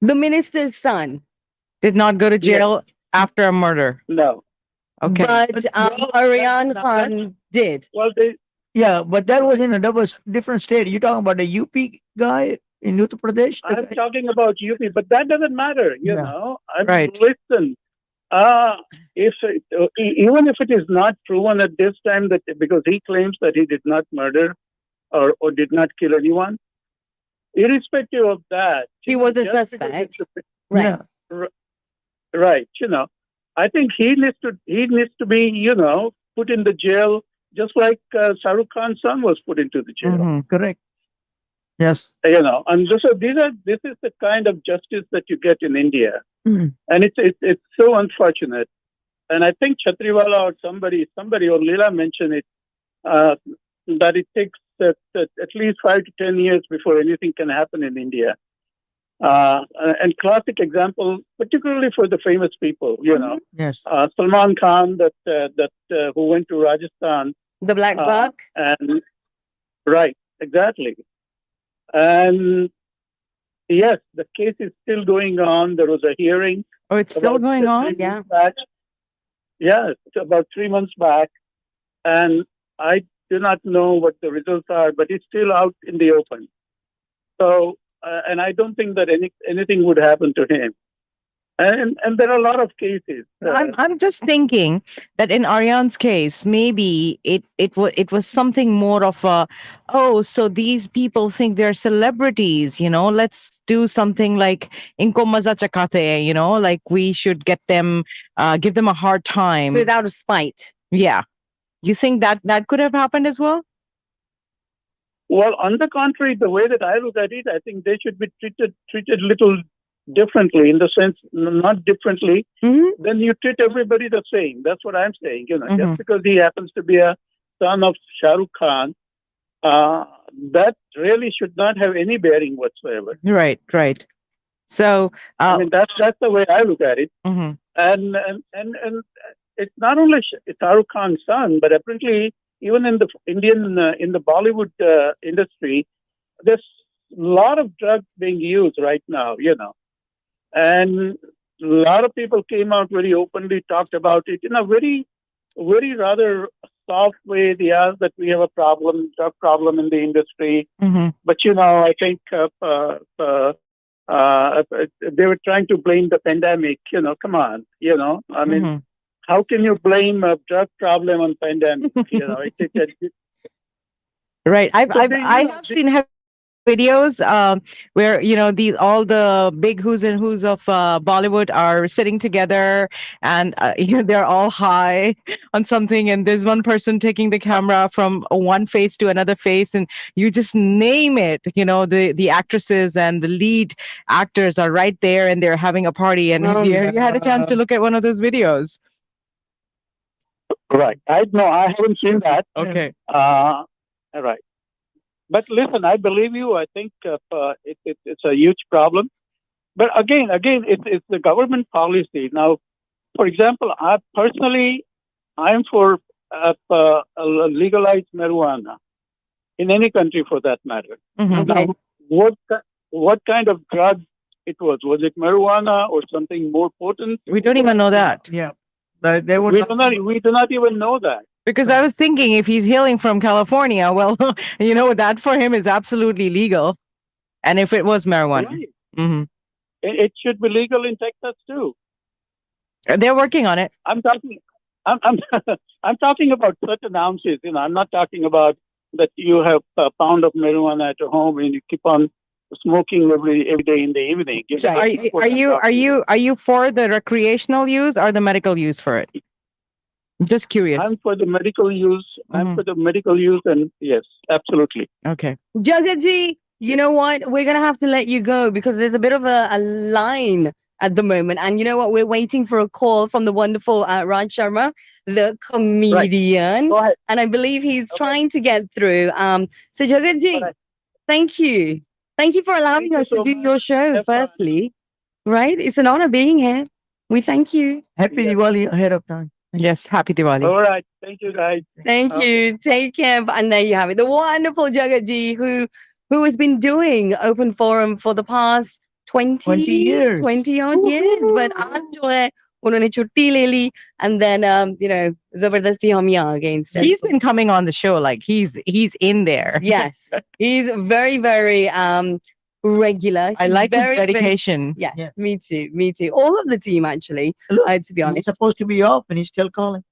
The minister's son. Did not go to Yes. jail after a murder. No. Okay. But Aryan Khan did. Well, they Yeah, but that was in a different state. You're talking about a UP guy in Uttar Pradesh? I'm talking about UP, but that doesn't matter. Yeah. I mean, Right. listen. If even if it is not proven at this time that because he claims that he did not murder or did not kill anyone, irrespective of that, He was a just because suspect. it's Right. Yeah. right. I think he needs to be put in the jail just like Shah Rukh Khan's son was put into the jail. Mhm. Correct. Yes. And so this is the kind of justice that you get in India, Mm. and it's so unfortunate. And I think Chatriwala or somebody or Leela mentioned it that it takes at least 5 to 10 years before anything can happen in India. And classic example, particularly for the famous people, Yes. Salman Khan who went to Rajasthan, The Black Uh, Buck. and right, exactly. And yes, the case is still going on. There was a hearing Oh, it's still about going 3 on? months Yeah. back. Yeah, it's about 3 months back, and I do not know what the results are, but it's still out in the open. So, and I don't think that anything would happen to him. And there are a lot of cases. I'm just thinking that in Aryan's case, maybe it was something more of a, oh, so these people think they're celebrities, let's do something like Inko maza chakate, like we should give them a hard time. So it's out of spite. Yeah. You think that could have happened as well? Well, on the contrary, the way that I look at it, I think they should be treated little differently in the sense, not differently, Mm-hmm. then you treat everybody the same. That's what I'm saying. Mhm. Just because he happens to be a son of Shah Rukh Khan, that really should not have any bearing whatsoever. Right. So, I mean, that's the way I look at it. mhm. And it's not only Shah Rukh Khan's son, but apparently even in the Indian in the Bollywood industry, there's a lot of drugs being used right now. And a lot of people came out very openly, talked about it in a very very rather soft way. Yeah, that we have a problem, drug problem in the industry. Hmm. But I think they were trying to blame the pandemic. Come on. I mean, Hmm. how can you blame a drug problem on pandemic? Right. So they, I have seen videos where these all the big who's and who's of Bollywood are sitting together, and they're all high on something, and there's one person taking the camera from one face to another face, and you just name it. The actresses and the lead actors are right there, and they're having a party. And have you had a chance to look at one of those videos? right. I haven't seen that. Okay. All right. But listen, I believe you. I think it's a huge problem. But again, it's the government policy. Now, for example, I'm for legalized marijuana in any country for that matter. Hmm. Okay. Now, what kind of drug it was? Was it marijuana or something more potent? We don't even know that. Yeah, but they would. We do not even know that. Because I was thinking if he's hailing from California, well, that for him is absolutely legal. And if it was marijuana. Right. Hmm. It should be legal in Texas too. They're working on it. I'm talking. I'm I'm talking about certain ounces. I'm not talking about that you have a pound of marijuana at your home and you keep on smoking every day in the evening. So That's not what I'm talking about. are you for the recreational use or the medical use for it? Just curious. I'm for the medical use. I'm Mhm. for the medical use, and yes, absolutely. Okay. Jagatji, you know what? We're going to have to let you go because there's a bit of a line at the moment. And you know what? We're waiting for a call from the wonderful Raj Sharma, the comedian. Go ahead. And I believe he's Okay. trying to get through. So, Jagatji, Alright. thank you. Thank you for allowing Thank you us to so do much. your show, Have fun. firstly. Right? It's an honor being here. We thank you. Happy Yes. Diwali ahead of time. Yes. Happy Diwali. All right. Thank you, guys. Thank Okay. you. Take care. And there you have it. The wonderful Jagatji who has been doing open forum for the past 20 20 years. 20 odd years. But आज जो है उन्होंने छुट्टी ले ली and then जबरदस्ती हम यहाँ आ गए instead. He's been coming on the show like he's in there. Yes. He's very, very regular. I He's like his very, very- dedication. yes, Yeah. me too. Me too. All of the team actually, Look, to be he's honest. supposed to be off and he's still calling.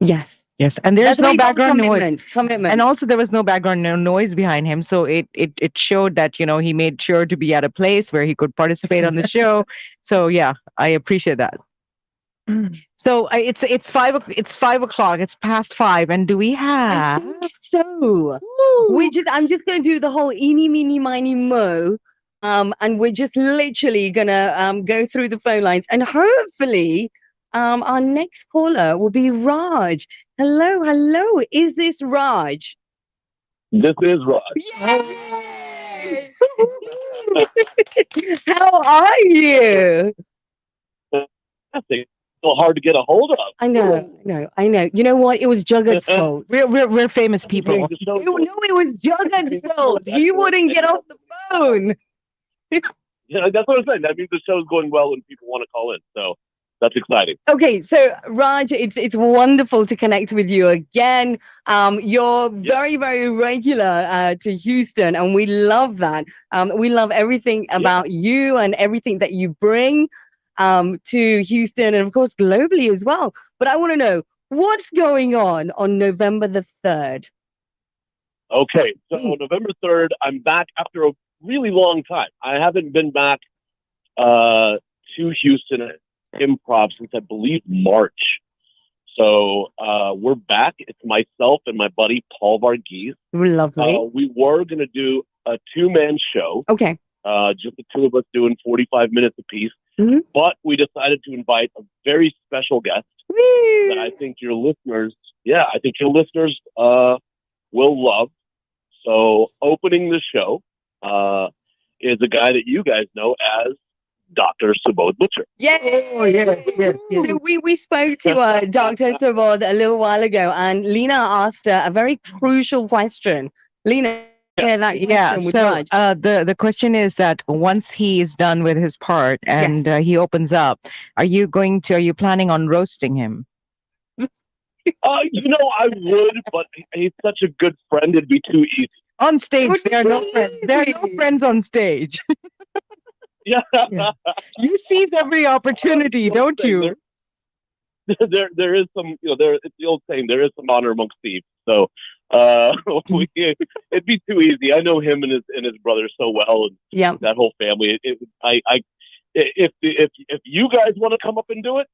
Yes. Yes. And there's That's what no we call background noise. commitment. And also there was no background noise behind him. So it showed that, he made sure to be at a place where he could participate on the show. So yeah, I appreciate that. So it's 5 o'clock. It's past 5. And do we I have? think so. I'm just gonna do the whole eeny, meeny, miny, mo. And we're just literally gonna go through the phone lines and hopefully our next caller will be Raj. Hello, hello. Is this Raj? This is Raj. Yay! How are you? Fantastic. So hard to get a hold of. I know. You know what? It was Jagat's fault. We're famous people. Being the show- No, it was Jagat's fault. He wouldn't get off the phone. Yeah, that's what I'm saying. That means the show's going well and people want to call in. So that's exciting. Okay, so Raj, it's wonderful to connect with you again. You're very, very regular to Houston, and we love that. We love everything about you and everything that you bring to Houston, and of course globally as well. But I want to know what's going on November the 3rd. Okay. So November 3rd, I'm back after a really long time. I haven't been back to Houston Improv since I believe March. So we're back. It's myself and my buddy Paul Varghese. Lovely. We were going to do a 2-man show, Okay. just the two of us doing 45 minutes apiece. Mhm. But we decided to invite a very special guest Woo! that I think your listeners will love. So opening the show is a guy that you guys know as Dr. Subodh Butcher. Yay! Oh, yes. So we spoke to Dr. Sarod a little while ago, and Leena asked a very crucial question. Leena, share that question Yeah. with So Raj. the question is that once he is done with his part and he opens up, are you planning on roasting him? I would, but he's such a good friend. It'd be too easy. On It stage, would be there are no too friends. There are no easy. friends on stage. Yeah. Yeah. You seize every opportunity, The old don't saying, you? there is some, it's the old saying, there is some honor amongst thieves. So, it'd be too easy. I know him and his brother so well, and Yeah. that whole family. If you guys want to come up and do it,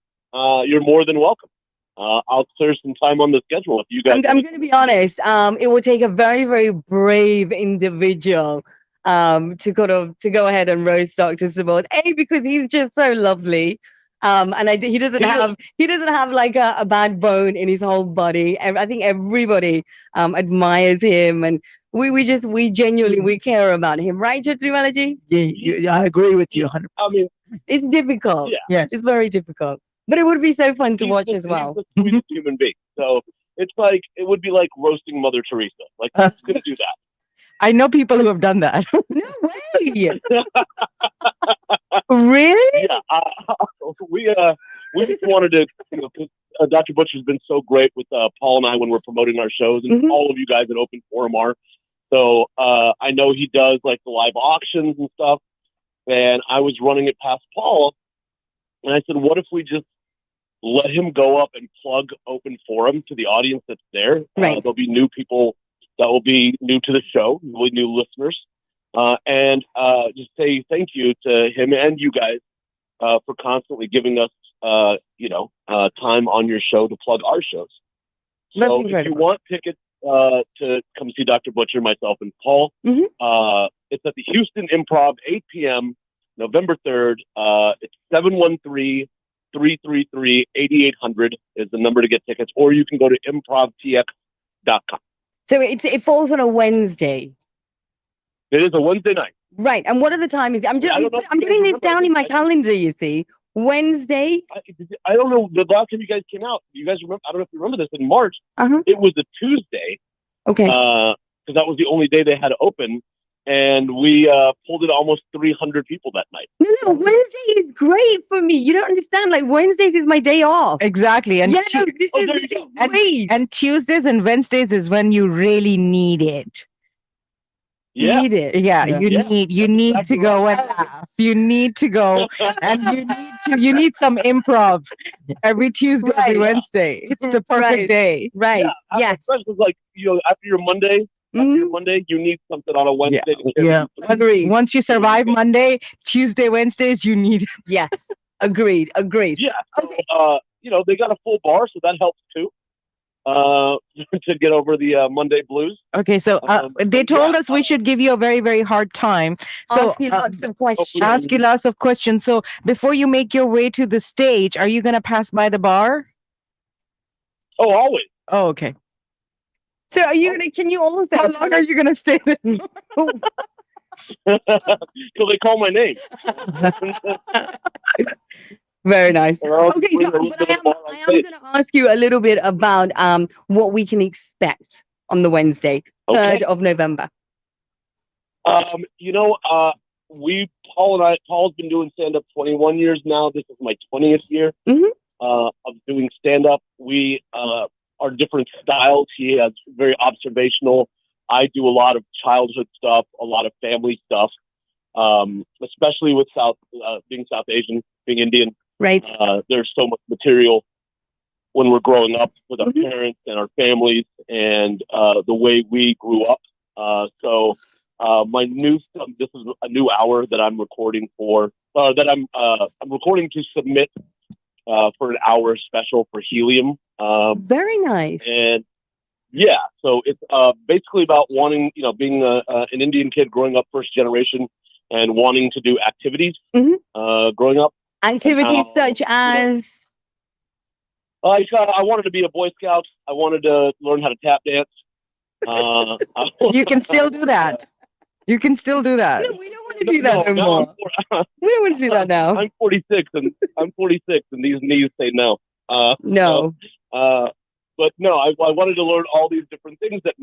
you're more than welcome. I'll clear some time on the schedule if you guys. I'm going to be honest. It would take a very, very brave individual to go ahead and roast Dr. Sabot. A, because he's just so lovely. And he doesn't have like a bad bone in his whole body. I think everybody admires him, and we genuinely we care about him, right, Chatriwalaji? Yeah, I agree with you 100%. I mean, It's difficult. yeah, Yes. It's very difficult. But it would be so fun to watch as he's well. the sweetest human being. So it's like it would be like roasting Mother Teresa. Like who's gonna do that? I know people who have done that. No way. Really? Yeah, we just wanted to, 'cause, Dr. Butcher's been so great with Paul and I when we're promoting our shows, and Mhm. all of you guys at Open Forum are. So I know he does like the live auctions and stuff, and I was running it past Paul, and I said, what if we just let him go up and plug Open Forum to the audience that's there? Right. There'll be new people that will be new to the show, will be new listeners, and just say thank you to him and you guys for constantly giving us, time on your show to plug our shows. That's So if you incredible. want tickets to come see Dr. Butcher, myself, and Paul, Mhm. it's at the Houston Improv, 8 p.m., November 3rd. It's 713-333-8800 is the number to get tickets, or you can go to improvtx.com. So it falls on a Wednesday. It is a Wednesday night. Right. And what are the timings? I'm I don't know if I'm you guys putting this remember, down in my I think- calendar, you see. Wednesday. I don't know. The last time you guys came out, you guys remember? I don't know if you remember this. In March, Uh-huh. it was a Tuesday Okay. because that was the only day they had open, and we pulled in almost 300 people that night. No, Wednesday is great for me. You don't understand. Like Wednesdays is my day off. Exactly. And Yeah, Tu- no, this Oh, is there this you is go. great. and Tuesdays and Wednesdays is when you really need it. Yeah. Need it. Yeah, Yeah. you Yeah, need exactly to go right. and laugh. You need to go and you need some improv every Tuesday, every Right. Wednesday. It's the perfect Right. day. Right. Yeah, Yes. especially like after your Monday, Mhm. you need something on a Wednesday. To carry Yeah. you through. Agreed. Once you survive Monday, Tuesday, Wednesdays, you need Yes. Agreed. Agreed. Yeah. So, Okay. they got a full bar, so that helps too. To get over the Monday blues. Okay, so they told us we should give you a very, very hard time. So Ask you lots of questions. ask you lots of questions. So before you make your way to the stage, are you going to pass by the bar? Oh, always. Oh, okay. So are you gonna? Can you also? How long are you going to stay there? Till they call my name. Very nice. Or I'll Okay, bring so a little but bit I of am bar on I am stage. going to ask you a little bit about what we can expect on the Wednesday, Okay. 3rd of November. Paul's been doing stand up 21 years now. This is my 20th year Mhm. of doing stand up. We are different styles. He has very observational. I do a lot of childhood stuff, a lot of family stuff, especially with being South Asian, being Indian. Right. There's so much material when we're growing up with our Mhm. parents and our families and the way we grew up. So my this is a new hour that I'm recording I'm recording to submit for an hour special for Helium. Very nice. And yeah, so it's basically about wanting, being an Indian kid growing up first generation and wanting to do activities Mhm. growing up. Activities how, such as I wanted to be a Boy Scout. I wanted to learn how to tap dance. You can still do that. You can still do that. no, we don't want to do that no more. I'm, We don't want to do that now. I'm 46, and these knees say no. No. But no, I wanted to learn all these different things that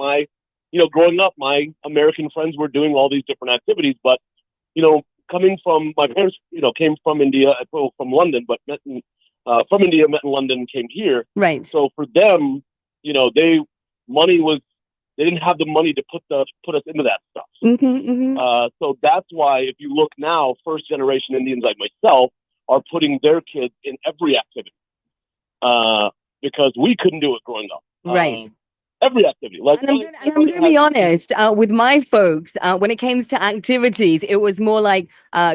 growing up, my American friends were doing all these different activities. But, coming from my parents, came from India, from London, but met in from India, met in London, came here. Right. So for them, you know, they didn't have the money to put us into that stuff. So that's why if you look now, first generation Indians like myself are putting their kids in every activity because we couldn't do it growing up. Right. Every activity. Like, and I'm going to be honest, with my folks, when it came to activities, it was more like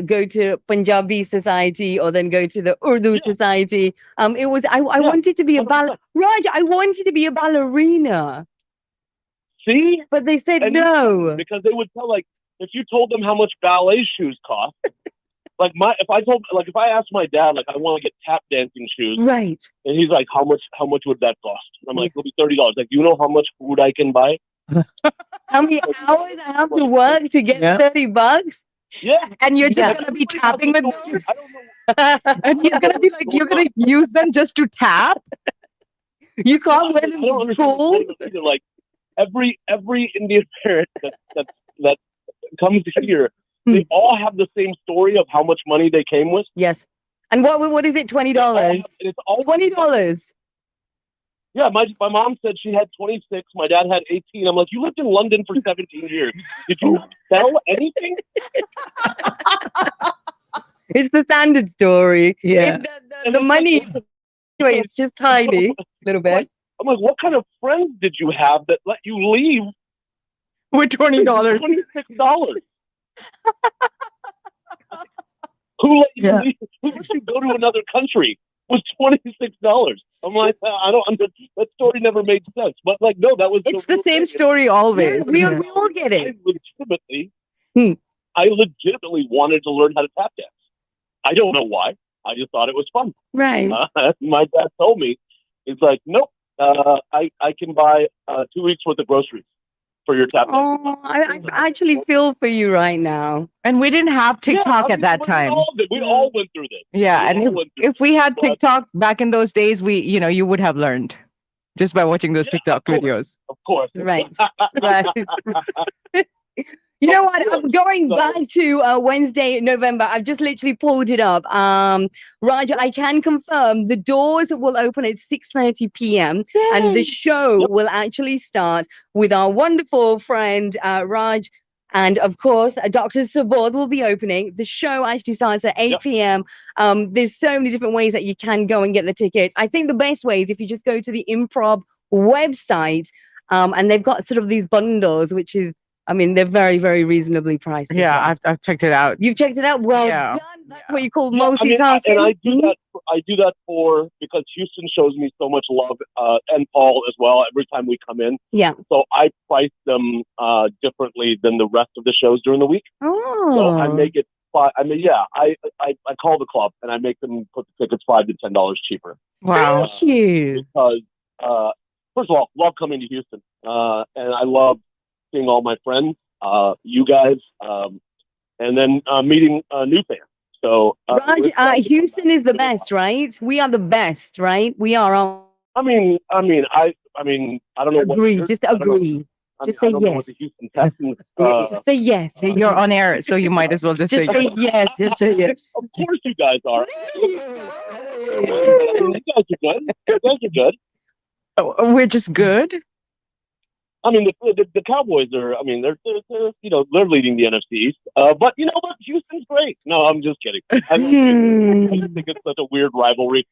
go to Punjabi society or then go to the Urdu society. It was I wanted to be a Raj, I wanted to be a ballerina. See? But they said and no. Because they would tell, like, if you told them how much ballet shoes cost, like if I asked my dad, like, I want to get tap dancing shoes, right? And he's like, how much would that cost? And I'm like, it'll be $30. Like, you know how much food I can buy? How many hours I have to work to get $30? Yeah, and you're just gonna be tapping with those. I don't know. And he's gonna be like, you're gonna use them just to tap. You can't wear them to school. Either. Like every Indian parent that comes here. They all have the same story of how much money they came with. Yes. And what is it? $20. It's all $20. Yeah, my mom said she had 26. My dad had 18. I'm like, you lived in London for 17 years. Did you sell anything? It's the standard story. Yeah. The money is just tiny, a little bit. I'm like, what kind of friends did you have that let you leave with $20? $26. Who let you leave? Who let you go to another country with $26? I'm like, I don't understand. That story never made sense. But like, no, that was it's the same story always. Yeah, we all get it. I legitimately wanted to learn how to tap dance. I don't know why. I just thought it was fun. Right. My dad told me, he's like, nope, I can buy 2 weeks worth of groceries for your tap dance. Oh, I actually feel for you right now. And we didn't have TikTok at that time. We all went through this. Yeah, and if we had TikTok back in those days, you would have learned just by watching those TikTok videos. Of course. Right. Right. You know what? I'm going back to Wednesday, November. I've just literally pulled it up. Raj, I can confirm the doors will open at 6:30 p.m. Yay. and the show will actually start with our wonderful friend Raj. And of course, Dr. Subodh will be opening. The show actually starts at 8 p.m. There's so many different ways that you can go and get the tickets. I think the best way is if you just go to the Improv website and they've got sort of these bundles, which is, I mean, they're very, very reasonably priced. Yeah, I've checked it out. You've checked it out? Well done. That's what you call multitasking. I do that because Houston shows me so much love, and Paul as well, every time we come in. Yeah. So I price them differently than the rest of the shows during the week. Oh. So I make it, I call the club and I make them put the tickets $5 to $10 cheaper. Wow. Thank you. Because, first of all, love coming to Houston. And I love seeing all my friends, you guys, and then meeting new fans. So, Raj, Houston is the best, right? We are the best, right? We are. I don't know. Agree. Just agree. Just say yes. Just say yes. You're on air, so you might as well just say yes. Just say yes. Of course, you guys are. You guys are good. You guys are good. Oh, we're just good. I mean, the Cowboys are. I mean, they're leading the NFC East. But you know what? Houston's great. No, I'm just kidding. I just think it's such a weird rivalry.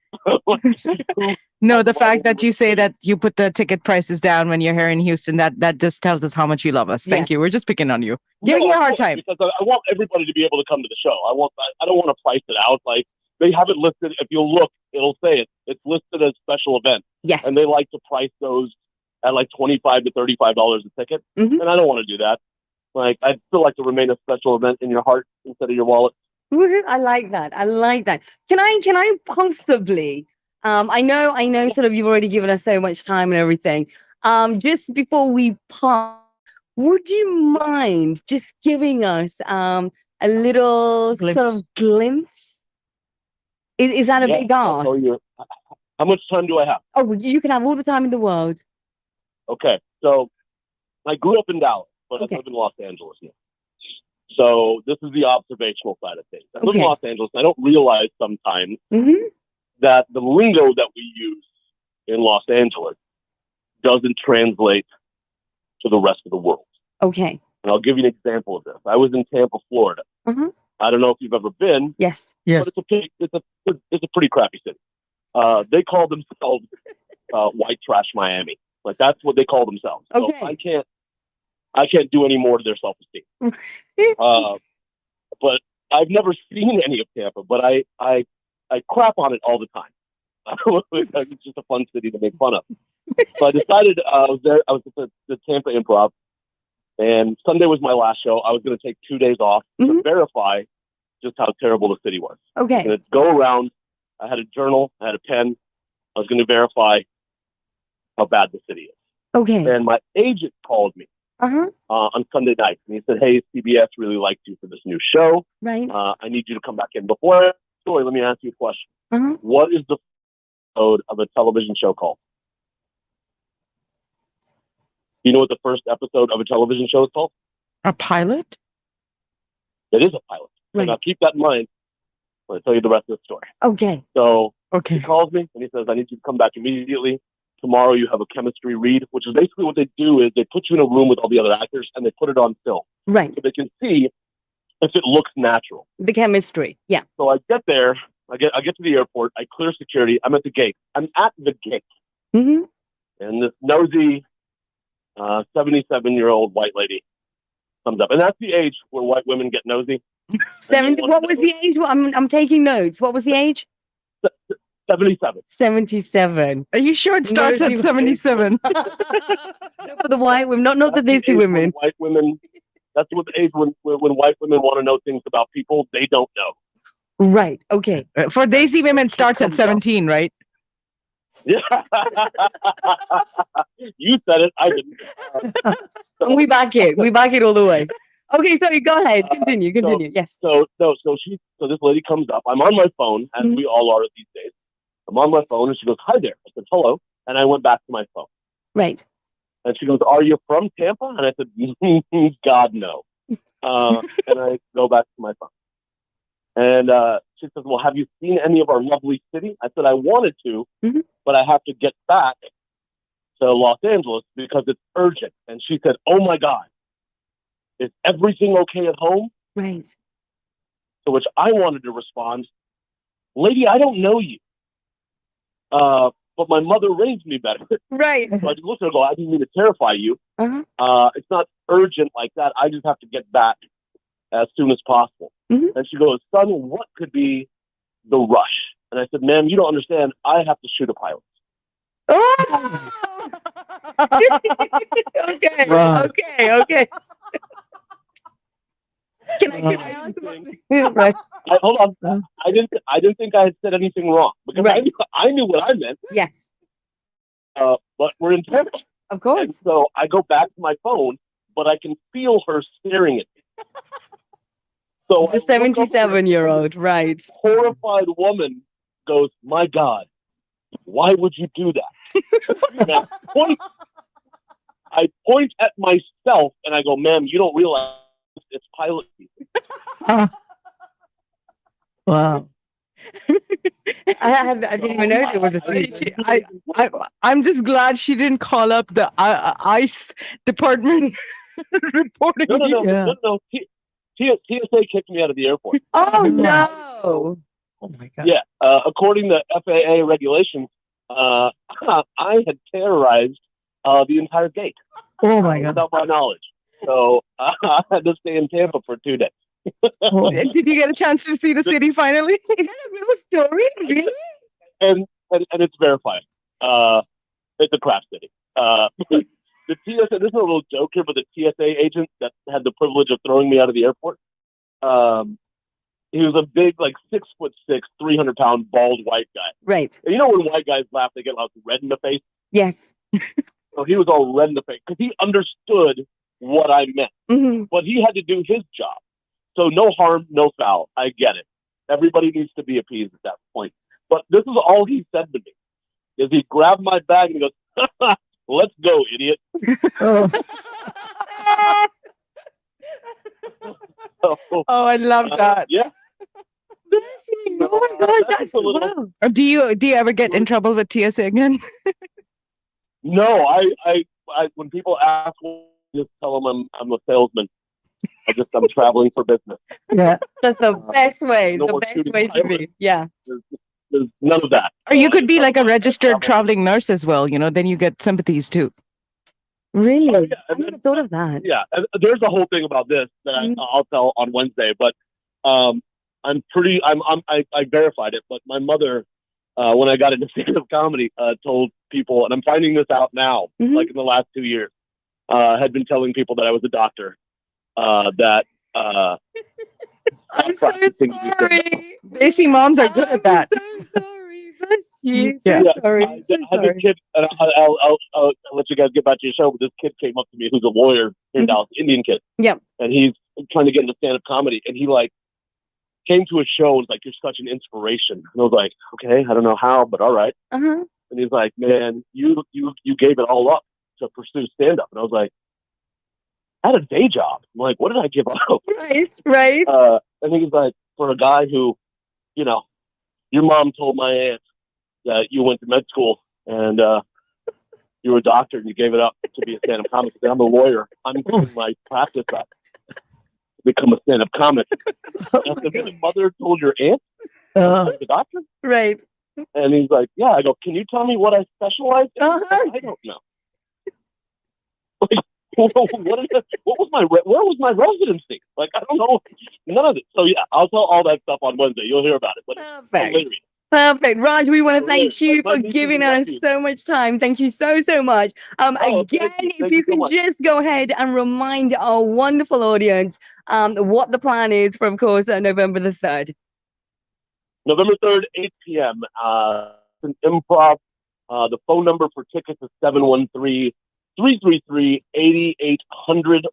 No, the fact that you say that you put the ticket prices down when you're here in Houston, that just tells us how much you love us. Thank you. We're just picking on you, giving you a hard time. Because I want everybody to be able to come to the show. I don't want to price it out. Like, they have it listed. If you look, it'll say it. It's listed as special event. Yes. And they like to price those at like $25 to $35 a ticket. Mm-hmm. And I don't want to do that. Like, I'd still like to remain a special event in your heart instead of your wallet. I like that. Can I possibly, I know sort of you've already given us so much time and everything. Just before we part, would you mind just giving us a little sort of glimpse? Is that a big ask? How much time do I have? Oh, you can have all the time in the world. Okay, so I grew up in Dallas, but I live in Los Angeles now. So this is the observational side of things. I live in Los Angeles, and I don't realize sometimes that the lingo that we use in Los Angeles doesn't translate to the rest of the world. Okay. And I'll give you an example of this. I was in Tampa, Florida. Mm-hmm. I don't know if you've ever been, Yes. Yes. but it's a pretty crappy city. They call themselves white trash Miami. Like that's what they call themselves. Okay. So I can't do any more to their self-esteem. But I've never seen any of Tampa, but I crap on it all the time. It's just a fun city to make fun of. So I decided I was at the Tampa Improv, and Sunday was my last show. I was going to take 2 days off to verify just how terrible the city was. Okay. I was going to go around. I had a journal. I had a pen. I was going to verify how bad the city is. Okay. And my agent called me on Sunday night, and he said, "Hey, CBS really liked you for this new show. Right. I need you to come back in." Before story, let me ask you a question. What is the episode of a television show called? Do you know what the first episode of a television show is called? A pilot? It is a pilot. Right. So now keep that in mind when I tell you the rest of the story. Okay. So Okay. he calls me and he says, "I need you to come back immediately. Tomorrow you have a chemistry read," which is basically what they do is they put you in a room with all the other actors and they put it on film Right. so they can see if it looks natural. The chemistry. Yeah. So I get there, I get to the airport, I clear security, I'm at the gate. I'm at the gate. Mm-hmm. And this nosy 77-year-old white lady comes up. And that's the age where white women get nosy. 70. What was the age? I'm taking notes. What was the age? 77. 77. Are you sure it starts at Nosy- 77? No, for the white women, not the That's dizzy age when women. White women. That's what the age when white women want to know things about people they don't know. Right. Okay. For Daisy women, it starts at comes up. 17, right? Yeah. You said it. I didn't. And we back it. We back it all the way. Okay. Sorry. Go ahead. Continue. Continue. Yes. So this lady comes up. I'm on my phone, as we all are these days. I'm on my phone, and she goes, "Hi there." I said, "Hello," and I went back to my phone. Right. And she goes, "Are you from Tampa?" And I said, "God, no." And I go back to my phone. And she says, "Well, have you seen any of our lovely city?" I said, "I wanted to, but I have to get back to Los Angeles because it's urgent." And she said, "Oh my God, is everything okay at home?" Right. To which I wanted to respond, "Lady, I don't know you. But my mother raised me better." Right. So I just looked at her and go, "I didn't mean to terrify you. It's not urgent like that. I just have to get back as soon as possible." And she goes, "Son, what could be the rush?" And I said, "Ma'am, you don't understand. I have to shoot a pilot." Oh. Okay. Wow. Okay. Okay. Can I ask about right? Hold on. I didn't think I had said anything wrong because Right. I knew what I meant. Yes. But we're in Tampa. Of And course. so I go back to my phone, but I can feel her staring at me. So The 77-year-old. Right. horrified woman goes, "My God, why would you do that?" And I point at myself and I go, "Ma'am, you don't realize it's pilot season." Wow. I didn't even know there was a season. I'm just glad she didn't call up the ICE department reporting. No. Yeah. TSA kicked me out of the airport. Oh Wow. no. Oh my God. Yeah, according to FAA regulations, I had terrorized the entire gate Oh my God. without my knowledge. So I had to stay in Tampa for 2 days. Oh, Did you get a chance to see the city finally? Is that a real story? Really? And it's verified. It's a crap city. The TSA, this is a little joke here, but the TSA agent that had the privilege of throwing me out of the airport, he was a big, like 6'6", 300-pound, bald white guy. Right. And you know when white guys laugh, they get like red in the face? Yes. So he was all red in the face because he understood what I meant. But he had to do his job. So no harm, no foul. I get it. Everybody needs to be appeased at that point. But this is all he said to me. Is he grabbed my bag and he goes, "Let's go, idiot." oh. So, Oh, I love that. yeah. Bessie, oh my God, that's a little. wow. Or do you ever get in trouble with TSA again? No, when people ask, just tell them I'm a salesman. I'm traveling for business. Yeah. That's the best way. No The more best shooting way to pilots. be. Yeah. There's none of that. Or you could be like a I registered travel. traveling nurse as well. Then you get sympathies too. Really? Oh, yeah, I and never then, thought of that. yeah, and there's a whole thing about this that Mhm. I'll tell on Wednesday. But um, I verified it. But my mother, when I got into stand-up comedy, told people, and I'm finding this out now, Mhm. like in the last 2 years, had been telling people that I was a doctor. That I'm so practicing to do stand-up. sorry. Desi moms are good I'm at that. so sorry. Bless you. So Yeah. Yeah, sorry. So I had this sorry. kid, and I'll let you guys get back to your show. But this kid came up to me, who's a lawyer here in Mhm. Dallas, Indian kid, Yep. and he's trying to get into stand-up comedy, and he like came to a show and was like, "You're such an inspiration." And I was like, "Okay, I don't know how, but all right." Uh-huh. And he's like, "Man, you gave it all up to pursue stand-up," and I was like, "I had a day job." I'm like, "What did I give up?" Right, right. And he's like, "For a guy who, you know, your mom told my aunt that you went to med school and you were a doctor and you gave it up to be a stand-up comic. I'm a lawyer. I'm giving my practice up to become a stand-up comic." I said, "Your mother told your aunt I was a doctor?" Right. And he's like, "Yeah." I go, "Can you tell me what I specialize in?" Uh-huh. I don't know. Like, what was where was my residency? Like, I don't know none of it. So yeah, I'll tell all that stuff on Wednesday. You'll hear about it. But it's Perfect. hilarious. Perfect. Raj, we want to thank Hilarious. you Like my for nieces giving and us nephews. so much time. Thank you so, so much. Oh, Again, thank you. if Thank you you so can much. just go ahead and remind our wonderful audience what the plan is for, of course, November the 3rd. November 3rd, 8 p.m. It's an improv. The phone number for tickets is 713-333-8800,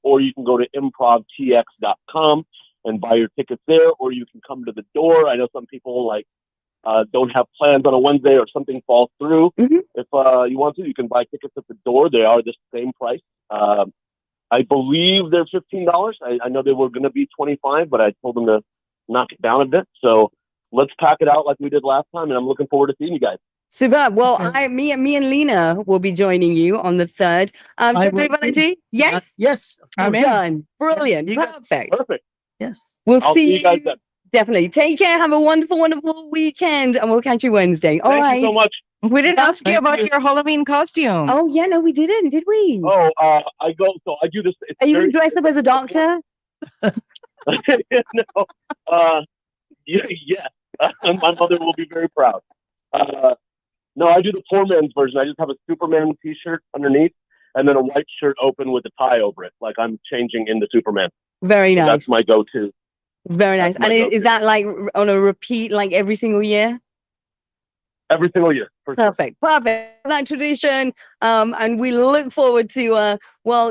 or you can go to improvtx.com and buy your tickets there, or you can come to the door. I know some people don't have plans on a Wednesday or something falls through. Mhm. If you want to, you can buy tickets at the door. They are the same price. I believe they're $15. I know they were going to be 25, but I told them to knock it down a bit. So let's pack it out like we did last time, and I'm looking forward to seeing you guys. Superb. Well, Okay. me and Leena will be joining you on the 3rd. I will Chatri Banerjee? Yes? Yes. Of I'm course. in. Done. Brilliant. You got- Perfect. Perfect. Yes. We'll I'll see you guys you. then. Definitely. Take care. Have a wonderful, wonderful weekend, and we'll catch you Wednesday. All Thank right. you so much. We didn't ask you Thank about you. your Halloween costume. Oh, yeah, no, we didn't, did we? Oh, I do this. It's Are you going very, to dress up as a doctor? no. Yes. My mother will be very proud. No, I do the poor man's version. I just have a Superman T-shirt underneath, and then a white shirt open with a tie over it, like I'm changing into Superman. Very So nice. that's my go-to. Very nice. That's my And is go-to. that like on a repeat, like every single year? Every single year. For sure. Perfect. Perfect. That tradition. And we look forward to,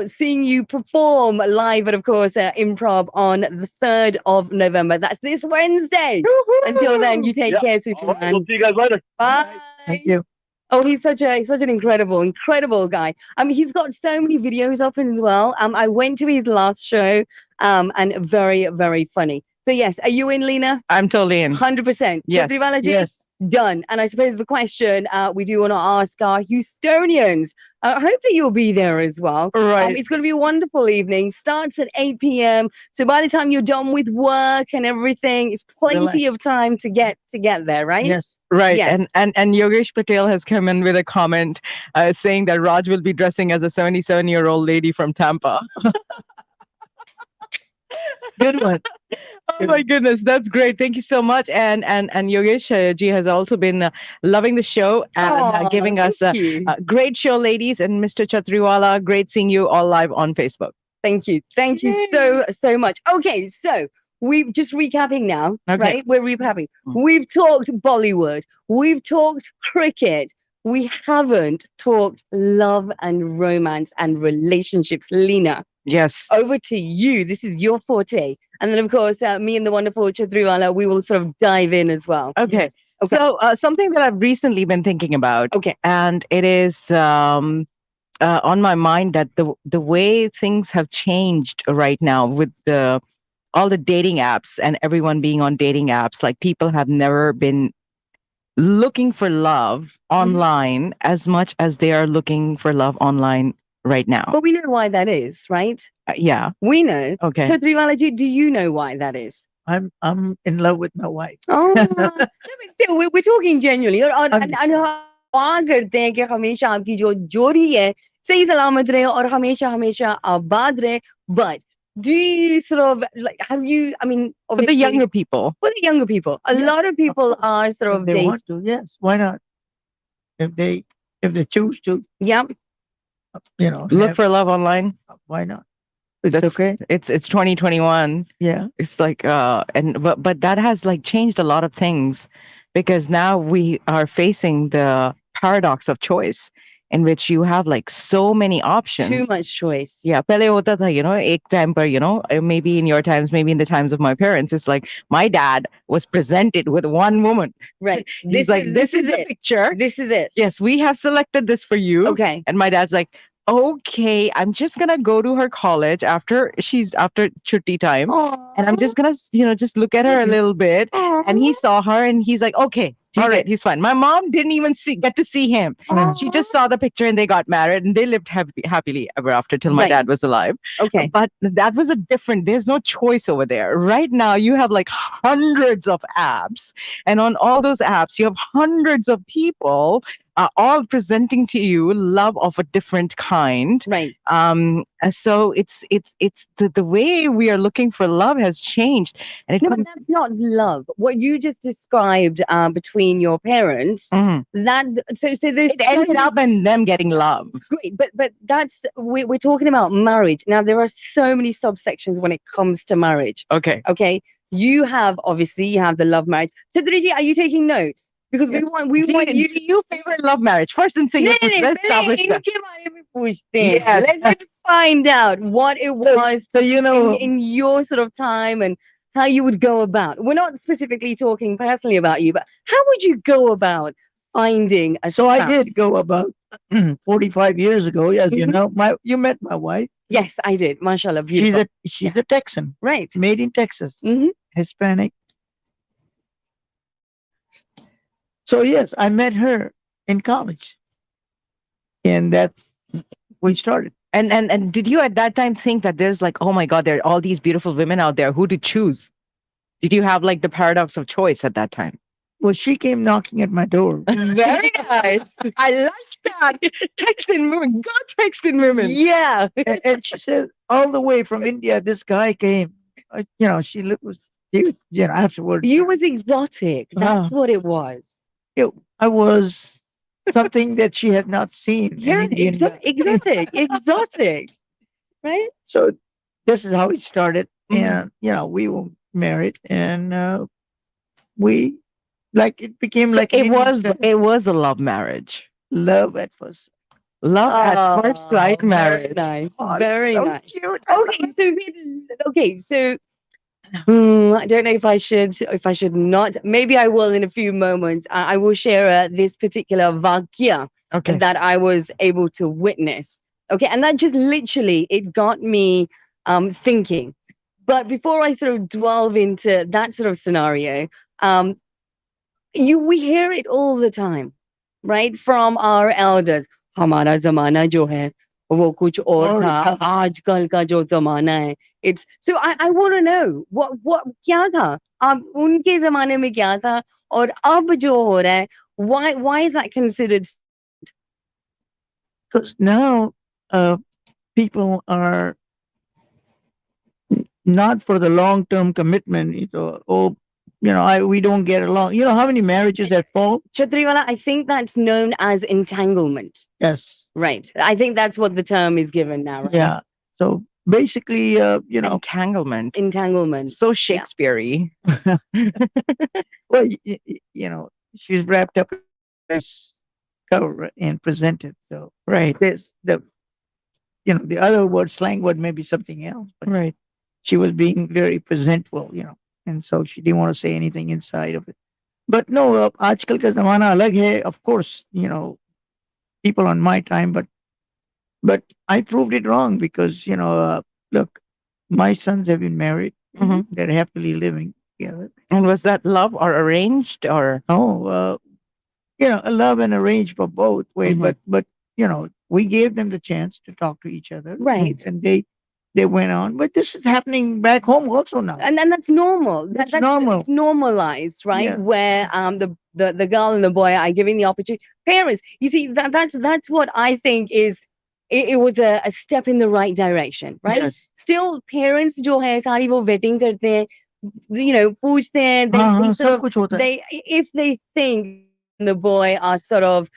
seeing you perform live at, of course, Improv on the 3rd of November. That's this Wednesday. Until then, you take Yeah. care, All right. Superman. We'll see you guys later. Bye. Thank you. Oh, he's such an incredible guy. He's got so many videos up as well. I went to his last show, and very, very funny. So yes, are you in, Leena? I'm totally in. 100%. Yes. Chatri Banerjee? Yes. Done. And I suppose the question we do want to ask our Houstonians. Hopefully you'll be there as well. Right. It's going to be a wonderful evening. Starts at 8 p.m. So by the time you're done with work and everything, it's plenty Relax. of time to get there, right? Yes. Right. Yes. And Yogesh Patel has come in with a comment saying that Raj will be dressing as a 77-year-old lady from Tampa. Good one. Oh my goodness, that's great. Thank you so much. And Yogesh ji has also been loving the show and Aw, giving us thank you. a great show, ladies. And Mr. Chatriwala, great seeing you all live on Facebook. Thank you. Thank you so much. Okay, so we've just recapping now, Okay. right? We're recapping. We've talked Bollywood. We've talked cricket. We haven't talked love and romance and relationships. Leena, Yes. over to you. This is your forte. And then, of course, me and the wonderful Chatriwala, we will sort of dive in as well. Okay. Okay. So something that I've recently been thinking about, Okay. and it is on my mind that the way things have changed right now with the all the dating apps and everyone being on dating apps, like people have never been looking for love online as much as they are looking for love online right now. But we know why that is, right? Yeah. We know. Okay. Chatriwalaji, do you know why that is? I'm in love with my wife. Oh, no, but still, we're talking genuinely. और I'm just- हम दुआ करते हैं कि हमेशा आपकी जो जोड़ी है सही सलामत रहे और हमेशा हमेशा आबाद रहे. But do you sort of like have you? I mean, For the obviously, younger people. for the younger people, a Yes, lot of people course. are sort If of they dating. want to, yes, why not? If they choose to, Yeah, Look have, for love online. why not? It's That's okay. It's 2021. Yeah. It's like and but that has like changed a lot of things because now we are facing the paradox of choice in which you have like so many options. too much choice. Yeah, pehle hota tha, ek time par, maybe in your times, maybe in the times of my parents, it's like my dad was presented with one woman. Right. He's like, this is the it. picture. This is it. Yes, we have selected this for you. Okay. And my dad's like, okay, I'm just gonna go to her college after chutti time. And I'm just gonna, just look at her a little bit. And he saw her and he's like, okay, all right, he's fine. My mom didn't even get to see him. She just saw the picture and they got married and they lived happily ever after till my Right. dad was alive. Okay. But that was there's no choice over there. Right now, you have like hundreds of apps. And on all those apps, you have hundreds of people all presenting to you love of a different kind. Right. So it's the way we are looking for love has changed. And it No, but that's not love. What you just described between your parents, Mhm. that so there's It ended so up in them getting love. great, but that's we're talking about marriage. Now there are so many subsections when it comes to marriage. Okay. Okay, you have the love marriage. So Triji, are you taking notes? Because Yes. we Do want you. you favor love marriage? First and No, second, no, no, let's establish that. इनके बारे में पूछते हैं. Yes. Let's find out what it was So you know, in your sort of time and how you would go about. We're not specifically talking personally about you, but how would you go about finding a so I did spouse? go about 45 years ago. As you Mhm. know, you met my wife. Yes, I did. Mashallah, beautiful. She's a Texan, Right. made in Texas, Hmm. Hispanic. So yes, I met her in college, and that's we started. And did you at that time think that there's like, oh my God, there are all these beautiful women out there. Who to choose? Did you have like the paradox of choice at that time? Well, she came knocking at my door. Very nice. I like that. Texting women. Go texting women. Yeah. And she said, all the way from India, this guy came. She was, afterward, You was exotic. That's what it was. I was something that she had not seen. an Yeah, Indian guy. exotic. Right? So this is how it started. Mhm. And, we were married and we, it became like an It Indian was style. it was a love marriage. Love at first. Love at first sight marriage. Very nice. Oh, very so nice. cute. So I don't know if I should not. Maybe I will in a few moments. I will share this particular vakya Okay. that I was able to witness. Okay, and that just literally it got me thinking. But before I sort of delve into that sort of scenario, um, we hear it all the time, right, from our elders. हमारा ज़माना जो है वो कुछ और और था. था. आजकल का जो ज़माना है. It's so I want to know what क्या था. अब उनके ज़माने में क्या था और अब जो हो रहा है. Why is that considered? Because now people are not for the long term commitment. We don't get along. You know how many marriages that fall? Chatriwala, I think that's known as entanglement. Yes. Right. I think that's what the term is given now, right? Yeah. So basically, Entanglement. Entanglement. So Shakespeare-y. well, she's wrapped up in this cover and presented. So Right. this the other word, slang word, may be something else, but Right. she was being very presentable, and so she didn't want to say anything inside of it. But no, aajkal ka zamana alag hai. Of course, people on my time, but I proved it wrong because look, my sons have been married. Hmm. They're happily living together. And was that love or arranged or? Oh, a love and arrange for both way, Mhm. but we gave them the chance to talk to each other, Right. and they went on. But this is happening back home also now. And that's normal. That's That's normal. it's normalized, right? Yeah. Where the girl and the boy are giving the opportunity. Parents, you see, that's what I think is it was a step in the right direction, right? Yes. Still, parents जो है सारी वो vetting करते हैं, पूछते हैं, they हाँ, sort सब of कुछ होता है. they if they think the girl and the boy are sort of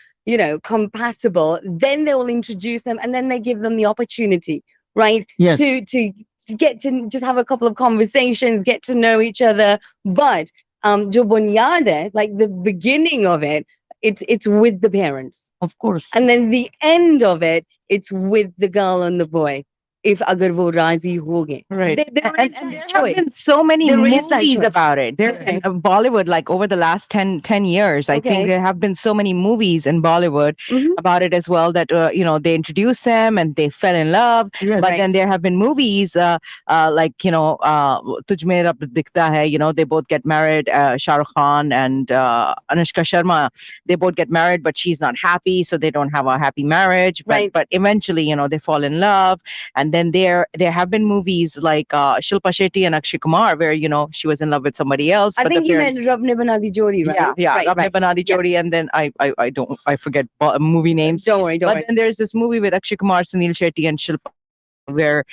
compatible, then they will introduce them and then they give them the opportunity, right? Yes. To get to just have a couple of conversations, get to know each other. But jo bunyad hai, like the beginning of it, it's with the parents. Of course. And then the end of it, it's with the girl and the boy. If agar wo razi ho gaye. Right. There And is there that have been choice. so many There is that movies choice. about it. There Okay. in Bollywood, like over the last 10 years, I think Okay. there have been so many movies in Bollywood Mhm. about it as well that, they introduced them and they fell in love. Yes. But then there have been movies like, Tujh Mein Rab Dikhta Hai, they both get married, Shah Rukh Khan and Anushka Sharma, they both get married, but she's not happy, so they don't have a happy marriage. But Right. but eventually, they fall in love. And then there have been movies like Shilpa Shetty and Akshay Kumar, where she was in love with somebody else, I but the think you parents. meant Rab ne bana di jodi, right? Yeah, Right, Rab Ne right. Bana Di Jodi, Yes. and then I forget movie names. Don't worry, don't But worry. then there's this movie with Akshay Kumar, Sunil Shetty, and Shilpa, where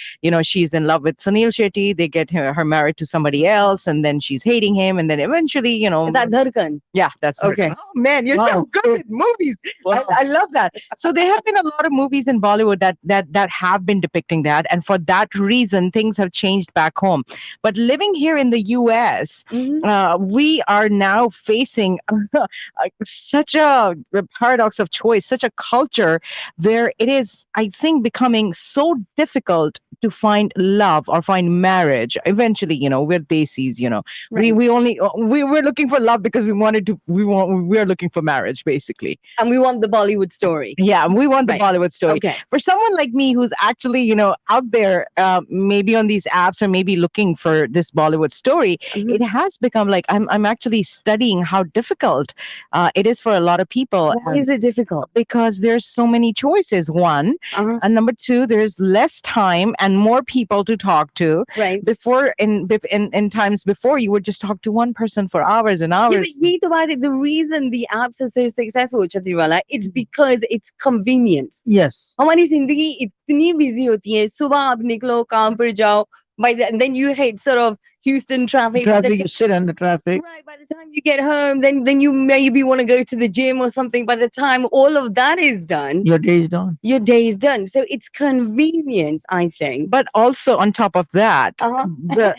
she's in love with Sunil Shetty. They get her married to somebody else, and then she's hating him, and then eventually, Is that Dharkan? yeah, that's her. Okay. Oh man, you're so Wow. good with movies. Wow. I love that. So there have been a lot of movies in Bollywood that have been depicting that, and for that reason, things have changed back home. But living here in the U.S., Mhm. we are now facing such a paradox of choice, such a culture where it is, I think, becoming so difficult to find love or find marriage. Eventually, we're desis, Right. we only we're looking for love because we are looking for marriage, basically. And we want the Bollywood story. Yeah, we want the Right. Bollywood story. Okay. For someone like me who's actually out there, maybe on these apps or maybe looking for this Bollywood story, Mhm. it has become like I'm actually studying how difficult it is for a lot of people. Why is it difficult? Because there's so many choices, one, Uh-huh. and number two, there's less time and more people to talk to. Right. Before, in times before, you would just talk to one person for hours and Yeah, but hours. ye to baat hai, the reason the apps are so successful, Chhatriwala, it's because it's convenience. Yes. हमारी जिंदगी इतनी busy होती है, सुबह आप निकलो, काम पर जाओ, then you hit sort of Houston traffic. By the Traffic. You sit in the traffic. Right, by the time you get home, then you maybe want to go to the gym or something. By the time all of that is done, Your day is done. your day is done. So it's convenience, I think. But also on top of that, Uh-huh.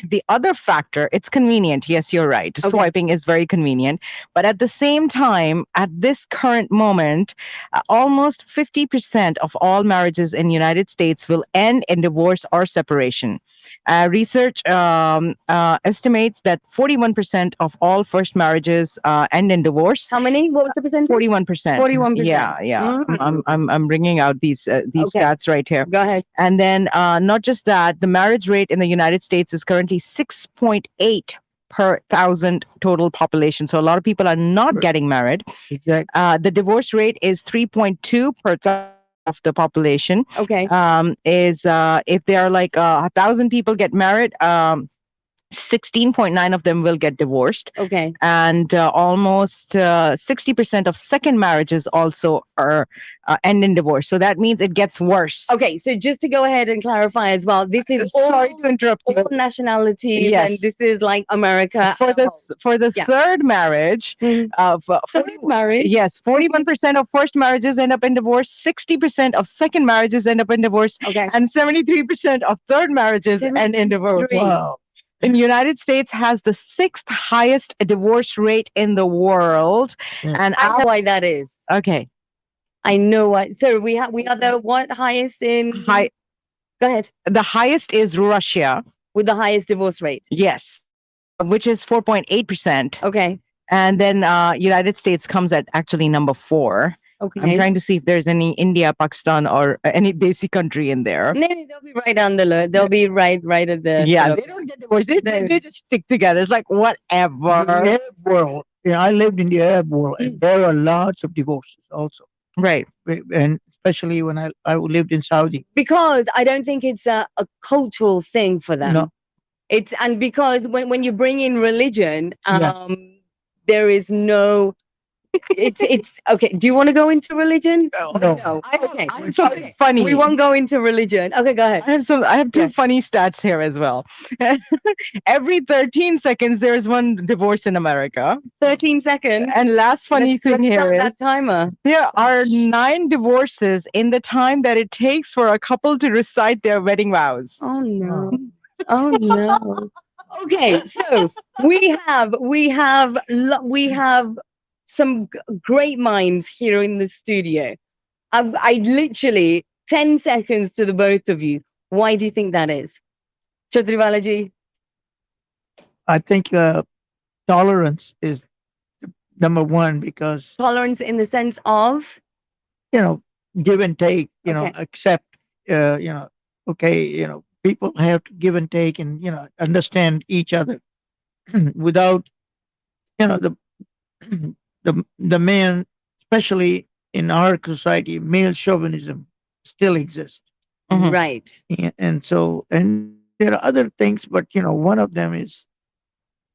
the other factor, it's convenient. Yes, you're right. Okay. Swiping is very convenient. But at the same time, at this current moment, almost 50% of all marriages in United States will end in divorce or separation. Research estimates that 41% of all first marriages end in divorce. How many? What was the percentage? 41%. 41%. Yeah, yeah. Mhm. I'm bringing out these Okay. stats right here. Go ahead. And then not just that, the marriage rate in the United States is currently 6.8 per thousand total population. So a lot of people are not getting married. Exactly. The divorce rate is 3.2 per thousand of the population. Okay. Is if there are like 1,000 people get married, 16.9 of them will get divorced. Okay. And almost 60% of second marriages also are end in divorce. So that means it gets worse. Okay. So just to go ahead and clarify as well, this is all, Sorry to interrupt you. all nationalities, Yes. and this is like America. For the Yeah. third marriage, Mhm. Third marriage. yes, 41% of first marriages end up in divorce, 60% of second marriages end up in divorce, Okay. and 73% of third marriages end in divorce. 73. Wow. In the United States has the sixth highest divorce rate in the world. Yes. And I know why that is. okay, I know what. So we are the what highest in? high, Go ahead. the highest is Russia. With the highest divorce rate. Yes, which is 4.8%. Okay. And then United States comes at actually number 4. I'm Okay. trying to see if there's any India, Pakistan, or any Desi country in there. No, no, they'll be right on the low. They'll be right at the Yeah, sort they of don't get divorced. They the just stick together. It's like The whatever. Arab world. Yeah, I lived in the Arab world, and there are lots of divorces also, Right. and especially when I lived in Saudi. because I don't think it's a cultural thing for them. No, It's and because when you bring in religion, yes, there is no. It's okay. Do you want to go into religion? no. No. Okay. I have something Okay. funny. We won't go into religion. Okay, go ahead. I have two Yes. funny stats here as well. Every 13 seconds there's one divorce in America. 13 seconds. And last funny thing Let's here start that is timer. there are 9 divorces in the time that it takes for a couple to recite their wedding vows. Oh no. Oh no. Okay, so we have some great minds here in the studio. I literally 10 seconds to the both of you. Why do you think that is? Chaudhry I think tolerance is number one because tolerance in the sense of you know give and take. okay. Accept. Okay. People have to give and take, and understand each other without the the man, especially in our society, male chauvinism still exists. Mhm. Right. And so, and there are other things, but one of them is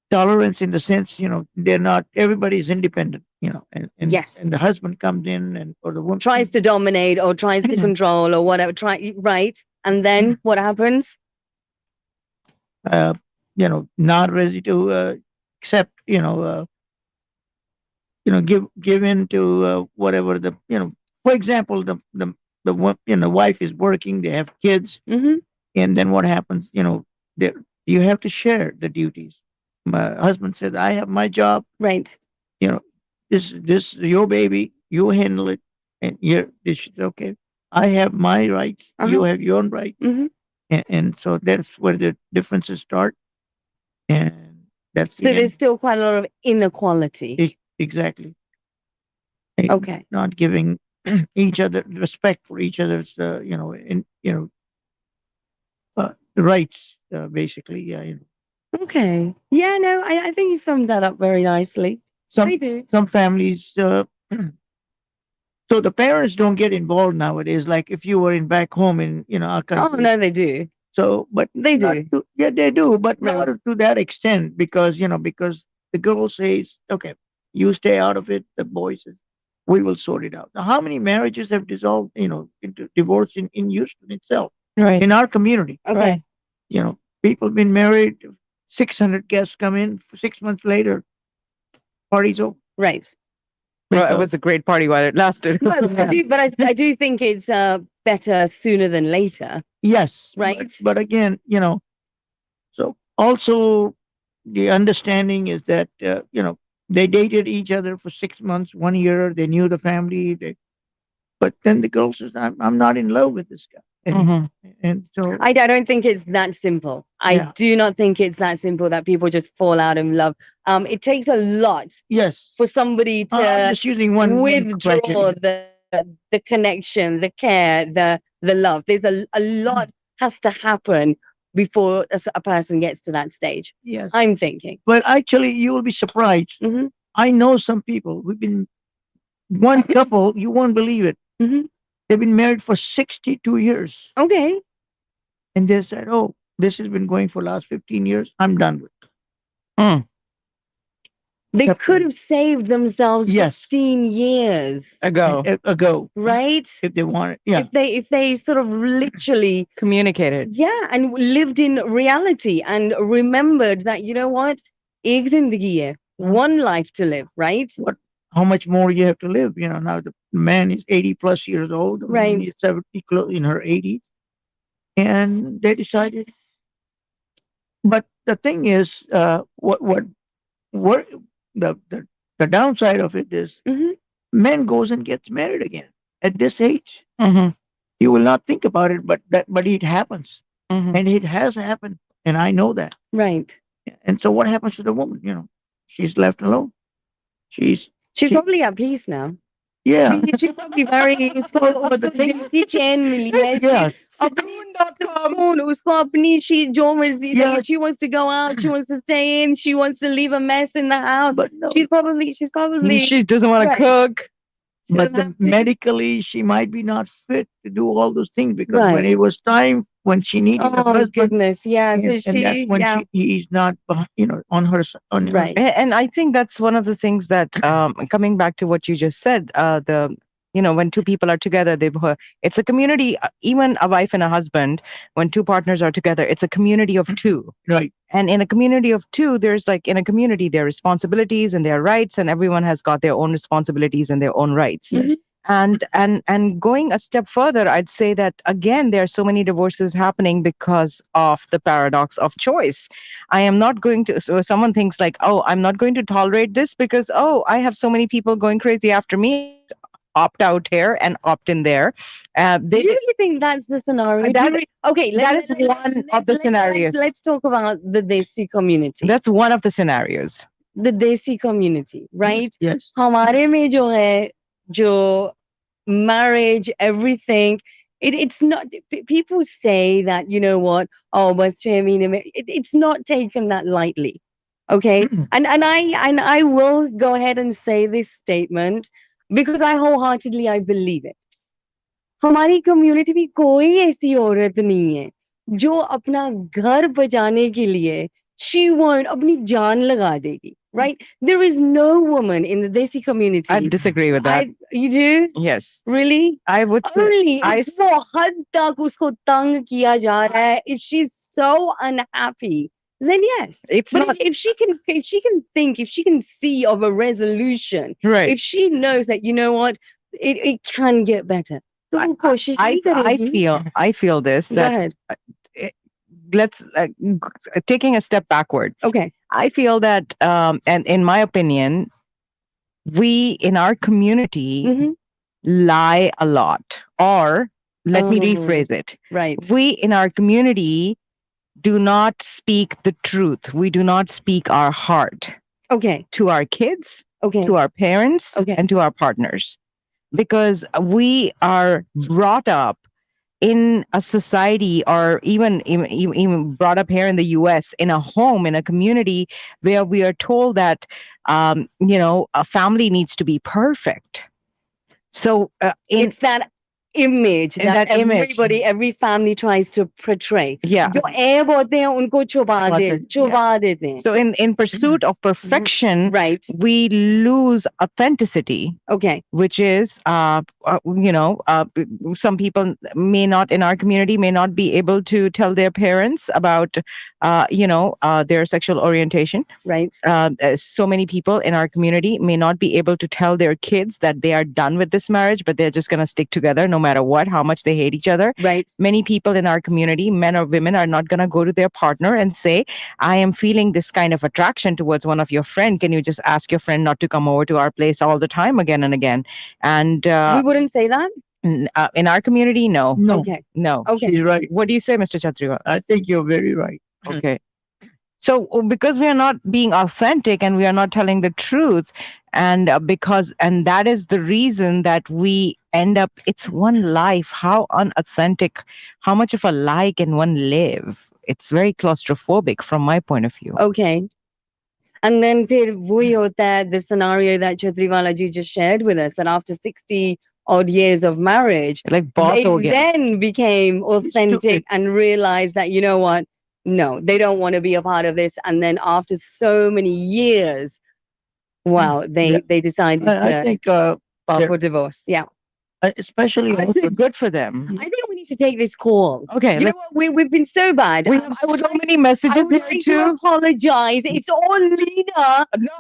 tolerance in the sense, they're not, everybody is independent, Yes. and the husband comes in and or the woman Tries to dominate or tries to control or whatever. Right. And then what happens? uh, not ready to accept, give in to whatever for example, wife is working, they have kids, Hmm. and then what happens, there you have to share the duties. My husband said, I have my job, Right. you know, this is your baby, you handle it, and here this is okay. I have my rights, you Uh-huh. have your own right, Hmm. and so that's where the differences start, and that's So the there's end. still quite a lot of inequality. Exactly. And Okay. not giving each other respect for each other's, rights, basically. Yeah, Okay. Yeah, no, I think you summed that up very nicely. some I do. some families. So the parents don't get involved nowadays. Like if you were in back home in our Oh, country. no, they do. So, but They not do. yeah, they do, but Right. not to that extent because because the girl says, okay, you stay out of it. The boy says, we will sort it out. Now, how many marriages have dissolved, into divorce in Houston itself, Right. in our community? Okay. Right. People been married, 600 guests come in, 6 months later, party's over. Right. Well, it Because was a great party while it lasted. Well, I do think it's better sooner than later. yes, Right. but again, so also the understanding is that they dated each other for 6 months, 1 year. They knew the family. But then the girl says, I'm not in love with this guy," Mhm. and so I don't think it's that simple. I yeah, do not think it's that simple that people just fall out in love. It takes a lot yes. for somebody I'm to just using one withdraw question. the connection, the care, the love. There's a lot has to happen before a person gets to that stage. Yes, I'm thinking. but actually, you will be surprised. Hmm. I know some people. We've been one couple. You won't believe it. Hmm. They've been married for 62 years, Okay. and they said, "Oh, this has been going for last 15 years. I'm done with it." Mm. They Separate. could have saved themselves Yes. 15 years, Ago. Ago, right? if they wanted. Yeah. If they sort of literally Communicated. yeah, and lived in reality and remembered that you know what, eggs in the gear, one life to live, right? What? How much more you have to live? Now the man is 80 plus years old. The woman Right. is 70, in her 80s, and they decided. But the thing is, what the the the downside of it is, Hmm. man goes and gets married again at this age. Mhm. You will not think about it, but it happens, Mhm. and it has happened, and I know that. Right. And so what happens to the woman? She's left alone. She's She's she probably at peace now. Yeah. She's probably very उसको But the उसको thing दिल की चैन मिली है yeah, अपनी सुकून उसको अपनी she जो मर्जी like yeah, if she wants to go out she wants to stay in she wants to leave a mess in the house but no, she's probably She doesn't want to right cook. she but doesn't have to medically she might be not fit to do all those things because when right it was time when she needed a oh husband, goodness yeah so and that's she when yeah he's not on her on her right And I think that's one of the things that, coming back to what you just said, when two people are together, it's a community. Even a wife and a husband, when two partners are together, it's a community of two. right. And in a community of two, there's like in a community, there are responsibilities and there are rights, and everyone has got their own responsibilities and their own rights. Mhm. And going a step further, I'd say that again, there are so many divorces happening because of the paradox of choice. I am not going to, so someone thinks like, oh, I'm not going to tolerate this because, oh, I have so many people going crazy after me. I'll just opt out here and opt in there. do you really think that's the scenario? Okay, that is one of the scenarios. let's talk about the Desi community. That's one of the scenarios. The Desi community, right? Yes. हमारे में जो है जो marriage everything it's not people say that you know what oh बस 6 महीने में it's not taken that lightly okay and I will go ahead and say this statement because I wholeheartedly I believe it हमारी community में कोई ऐसी औरत नहीं है जो अपना घर बचाने के लिए she won't अपनी जान लगा देगी right there is no woman in the Desi community I disagree with that. you do Yes. really I would say only I if वो हद तक उसको तंग किया जा रहा है if she's so unhappy then yes It's but not if she can think if she can see of a resolution right. if she knows that you know what it can get better तो वो कोशिश नहीं I करेगी feel this go that ahead eh, let's taking a step backward. okay I feel that, and in my opinion, we in our community hmm lie a lot. Or let me rephrase it. right We in our community do not speak the truth. We do not speak our heart okay to our kids, okay to our parents, Okay. and to our partners, because we are brought up in a society, or even brought up here in the US, in a home, in a community where we are told that a family needs to be perfect. So it's that image in that that image, everybody every family tries to portray yeah. जो ऐब होते हैं उनको छुपा देते हैं So in pursuit of perfection, right we lose authenticity, okay which is some people may not, in our community, may not be able to tell their parents about their sexual orientation. right So many people in our community may not be able to tell their kids that they are done with this marriage, but they're just going to stick together no matter what, how much they hate each other. right Many people in our community, men or women, are not going to go to their partner and say, I am feeling this kind of attraction towards one of your friend. Can you just ask your friend not to come over to our place all the time again and again? And we wouldn't say that in our community, no. No, okay No. okay she's right. What do you say, Mr. Chatriwal? I think you're very right. Okay. So because we are not being authentic and we are not telling the truth, and and that is the reason that we end up, it's one life. How unauthentic, how much of a lie can one live? It's very claustrophobic from my point of view. okay and then फिर वही होता है the scenario that Chhatriwala ji just shared with us that after 60 odd years of marriage Like both they then became authentic and realized that you know what no they don't want to be a part of this and then after so many years wow Yeah. they decided I to think file there- for divorce yeah especially I also say good for them. I think we need to take this call Okay, you know what we've been so bad we have I would so like many I messages would here like to too. apologize it's all Leena No,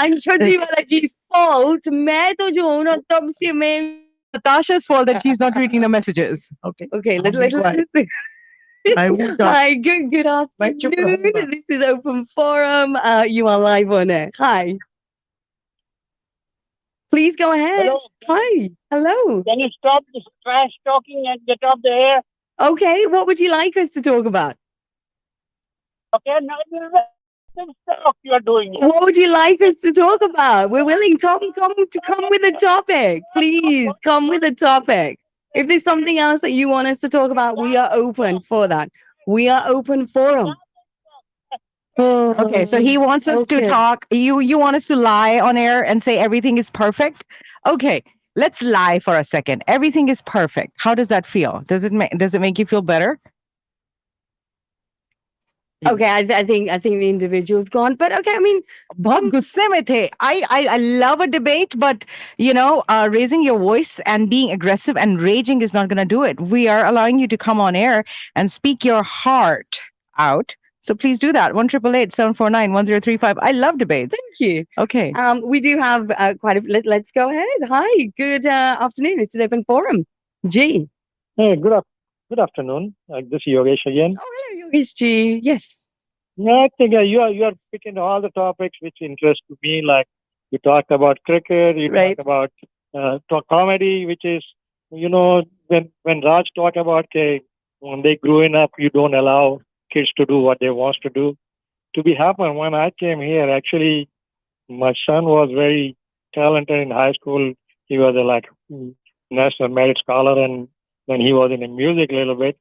and Chhatriwala ji's fault मैं तो जो हूँ ना तब से मैं it's Natasha's fault that she's not reading the messages. okay. okay I'll be quiet. I won't talk. Hi, good afternoon. This is Open Forum. You are live on air. Hi. Please go ahead. Hello. Hi. Hello. Can you stop this trash talking and get off the air? Okay, what would you like us to talk about? Okay, now the stuff you are doing here. What would you like us to talk about? We're willing. Come with a topic. Please come with a topic. If there's something else that you want us to talk about, we are open for that. We are open for them. Okay, so he wants us to Okay. talk. You want us to lie on air and say everything is perfect? Okay, let's lie for a second. Everything is perfect. How does that feel? Does it make you feel better? Okay, I think the individual's gone, but okay. I mean, बहुत गुस्से में थे. I love a debate, but raising your voice and being aggressive and raging is not going to do it. We are allowing you to come on air and speak your heart out. So please do that. 1-888-749-1035. I love debates. thank you. Okay. We do have quite a. Let's go ahead. Hi, good afternoon. This is Open Forum. G. Hey, good afternoon. This is Yogesh again. Oh, hello, Yogesh G. Yes. Yeah, I think you are picking all the topics which interest me. Like you talked about cricket, you Right. talk about comedy, which is when Raj talk about when they growing up, you don't allow kids to do what they want to do. To be happen when I came here, actually, my son was very talented in high school. He was a national merit scholar, and then he was in the music a little bit.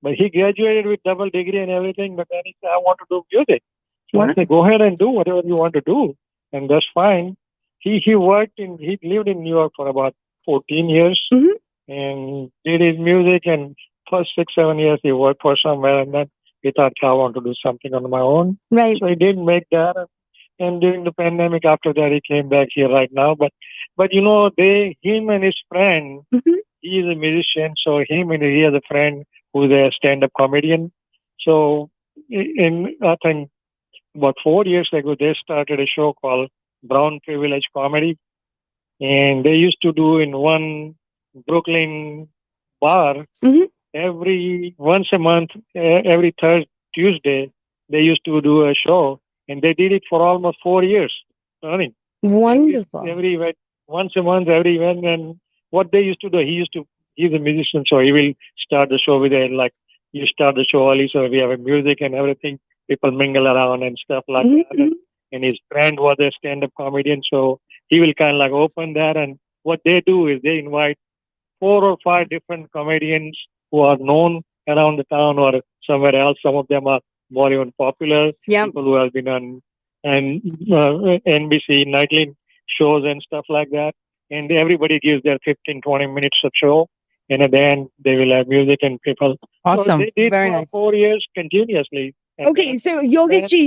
But he graduated with double degree and everything. But then he said, "I want to do music." So I Wow. said, "Go ahead and do whatever you want to do, and that's fine." He lived in New York for about 14 years, Mhm. and did his music. And first 6 7 years he worked for somewhere, and then he thought, "I want to do something on my own." Right. So he didn't make that. And during the pandemic, after that, he came back here right now. But him and his friend, Mhm. he is a musician, so him and he has a friend who's a stand-up comedian. So in I think about 4 years ago, they started a show called Brown Privilege Comedy, and they used to do in one Brooklyn bar Mhm. every once a month, every third Tuesday, they used to do a show, and they did it for almost 4 years running. Wonderful. Every once a month, every event, and what they used to do, he's a musician, so he will start the show with a like you start the show early, so we have a music and everything, people mingle around and stuff like Mhm, that. mhm. And his friend was a stand-up comedian, so he will kind of like open that. And what they do is they invite 4 or 5 different comedians who are known around the town or somewhere else. Some of them are more even popular Yeah. people who have been on and NBC nightly shows and stuff like that. And everybody gives their 15, 20 minutes of show. And at the end, they will have music and people. So Awesome. they did Very for nice. 4 years continuously. And Okay, so Yogesh then, ji,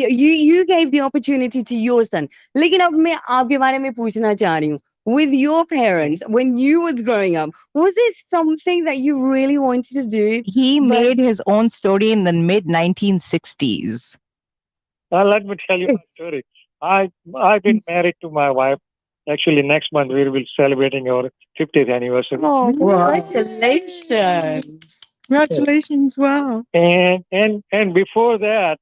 you gave the opportunity to your son. लेकिन अब मैं आपके बारे में पूछना चाह रही हूँ. With your parents, when you was growing up, was there something that you really wanted to do? He But made his own story in the mid 1960s. let me tell you my story. I've been married to my wife. Actually, next month we will be celebrating our 50th anniversary. oh, Wow. congratulations! Congratulations. Wow. And before that,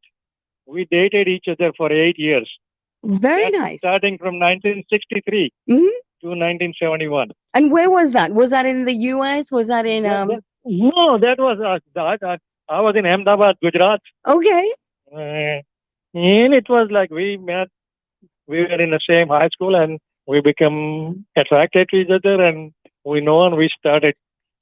we dated each other for 8 years. Very That's nice. starting from 1963 Mhm. to 1971. And where was that? Was that in the US? Was that in No, that was I was in Ahmedabad, Gujarat, Okay. uh, and it was like we met. We were in the same high school, and we become attracted to each other, and we started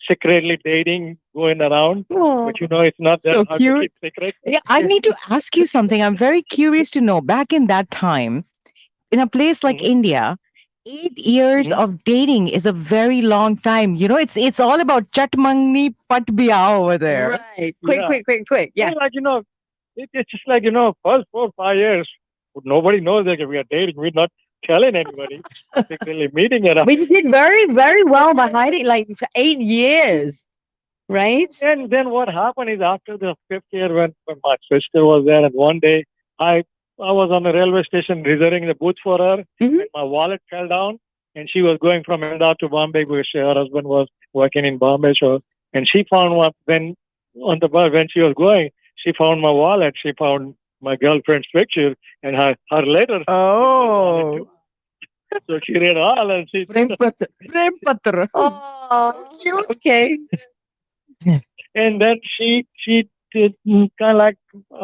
secretly dating, going around. Oh, But it's not that So hard to cute. keep secret. Yeah, I need to ask you something. I'm very curious to know. Back in that time, in a place like Mhm, India, 8 years mhm. of dating is a very long time. It's all about chat mangni pat biyah over there. right. Quick, Yeah. quick, quick, quick. Yeah, Yes. it's just like, first 4 5 years, nobody knows that we are dating. We're not telling anybody. Secretly meeting around. But you did very, very well by hiding like for 8 years, right? And then what happened is after the fifth year, when my sister was there, and one day I was on the railway station reserving the booth for her, Mhm. and my wallet fell down, and she was going from Ahmedabad to Bombay because her husband was working in Bombay. So, and she found when on the bus when she was going, she found my wallet. She found my girlfriend's picture and her letter. Oh, So she read all, and she Prem Patra. prem patra. Oh, okay. and then she kind of like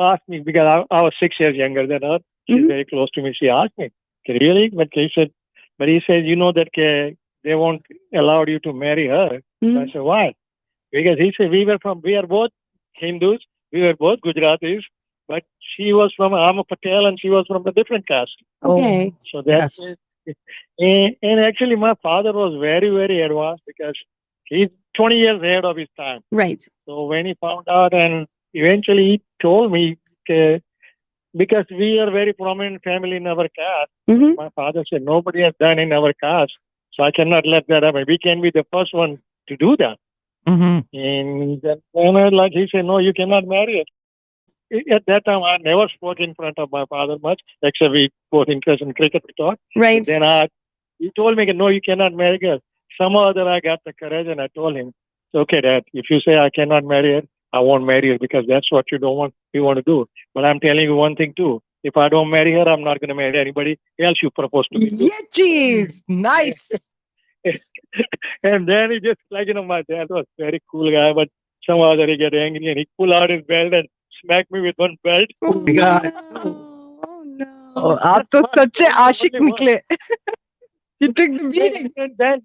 asked me because I was 6 years younger than her. She's Mhm. very close to me. She asked me, "Okay, really?" But he said, you know that they won't allow you to marry her. So I Mhm. said, why? Because he said we are both Hindus, we were both Gujaratis, but she was from Amma Patel and she was from a different caste. Okay. So that's Yes. it. And actually, my father was very, very advanced because he's 20 years ahead of his time. Right. So when he found out, and eventually he told me, because we are very prominent family in our caste, Mhm. my father said nobody has done in our caste, so I cannot let that happen. We can be the first one to do that. Mm-hmm. And then like he said, no, you cannot marry it. At that time, I never spoke in front of my father much, except we both interested in cricket we talk. But Right. then he told me, no, you cannot marry her. Somehow or other, I got the courage and I told him, it's okay, Dad. If you say I cannot marry her, I won't marry her because that's what you want to do. But I'm telling you one thing too. If I don't marry her, I'm not going to marry anybody else you propose to me. Yeah, geez. Nice. And then he just like my dad was very cool guy, but somehow or other he get angry and he pull out his belt and smack me with one belt. Oh my God. no. Oh Oh, no. आप तो सच्चे That's the Ashique only one. निकले. You took the beating. And then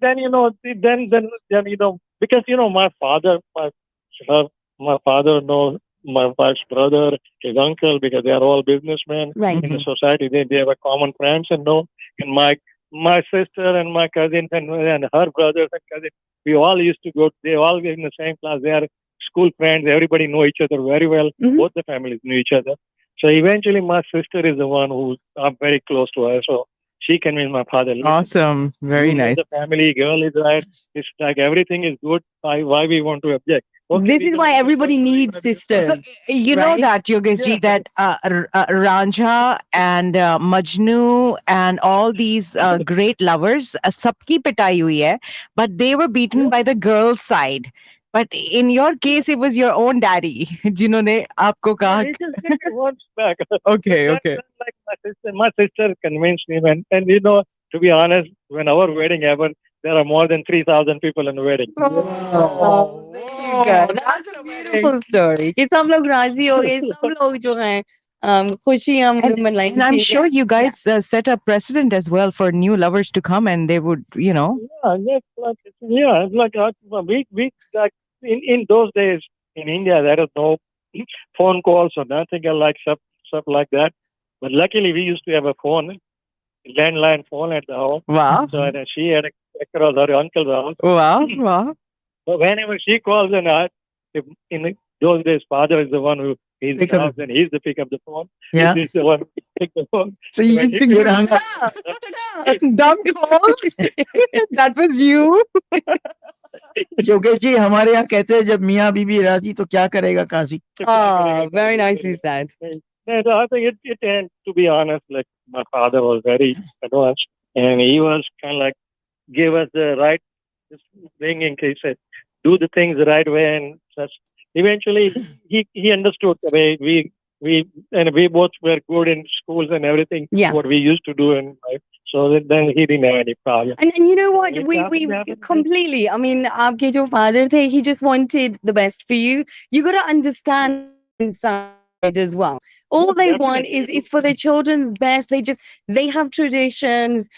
because her, my father knows my wife's brother, his uncle, because they are all businessmen Right. in the society. They have a common friends and know. And my sister and my cousins and her brothers and cousins, we all used to go. They all were in the same class. They are school friends. Everybody know each other very well. Mhm. Both the families knew each other. So eventually, my sister is the one who I'm very close to her. So she convinced my father, listen, Awesome. Very you know nice. the family, girl is right. It's like everything is good. Why we want to object? Okay, This we is can why do this everybody one, needs we can So sisters. you know Right? that Yogesh ji, Yeah. that Ranjha and Majnu and all these great lovers, sabki pitai hui hai, but they were beaten by the girls' side. But in your case, it was your own daddy, जिन्होंने आपको Yeah, कहा. he just gave me once back. Okay, That, okay. that's like my sister convinced me, and to be honest, when our wedding happened, there are more than 3,000 people in the wedding. Oh, there you go. That's a beautiful story. कि सब लोग राजी हो गए, सब लोग जो हैं खुशियां And मनाई I'm थी. sure you guys set a precedent as well for new lovers to come, and they would, It's like we like in those days in India there is no phone calls or nothing like stuff like that. But luckily we used to have a phone, landline phone at the home. wow, So she had a across her uncle's house. wow, wow. So whenever she calls if in those days, father is the one who he's Pick up house and he's the pick up the phone. Yeah. He's the one who pick the phone. So you when used he to picks get the hung phone, up. Dumb calls. That was you. Yogesh ji हमारे यहाँ कहते हैं जब मियाँ बीबी राजी तो क्या करेगा काजी Oh, very nicely said. No, so I think and to be honest, like my father was very advanced and he was kind of like gave us the right thinking. He said, do the things the right way and such. Eventually, he understood the way we both were good in schools and everything. Yeah. What we used to do in life. So then he didn't have any problem. And you know what? It We happened. completely. I mean, आपके जो father थे, he just wanted the best for you. You got to understand the women's side as well. All they want Definitely. is for their children's best. They have traditions.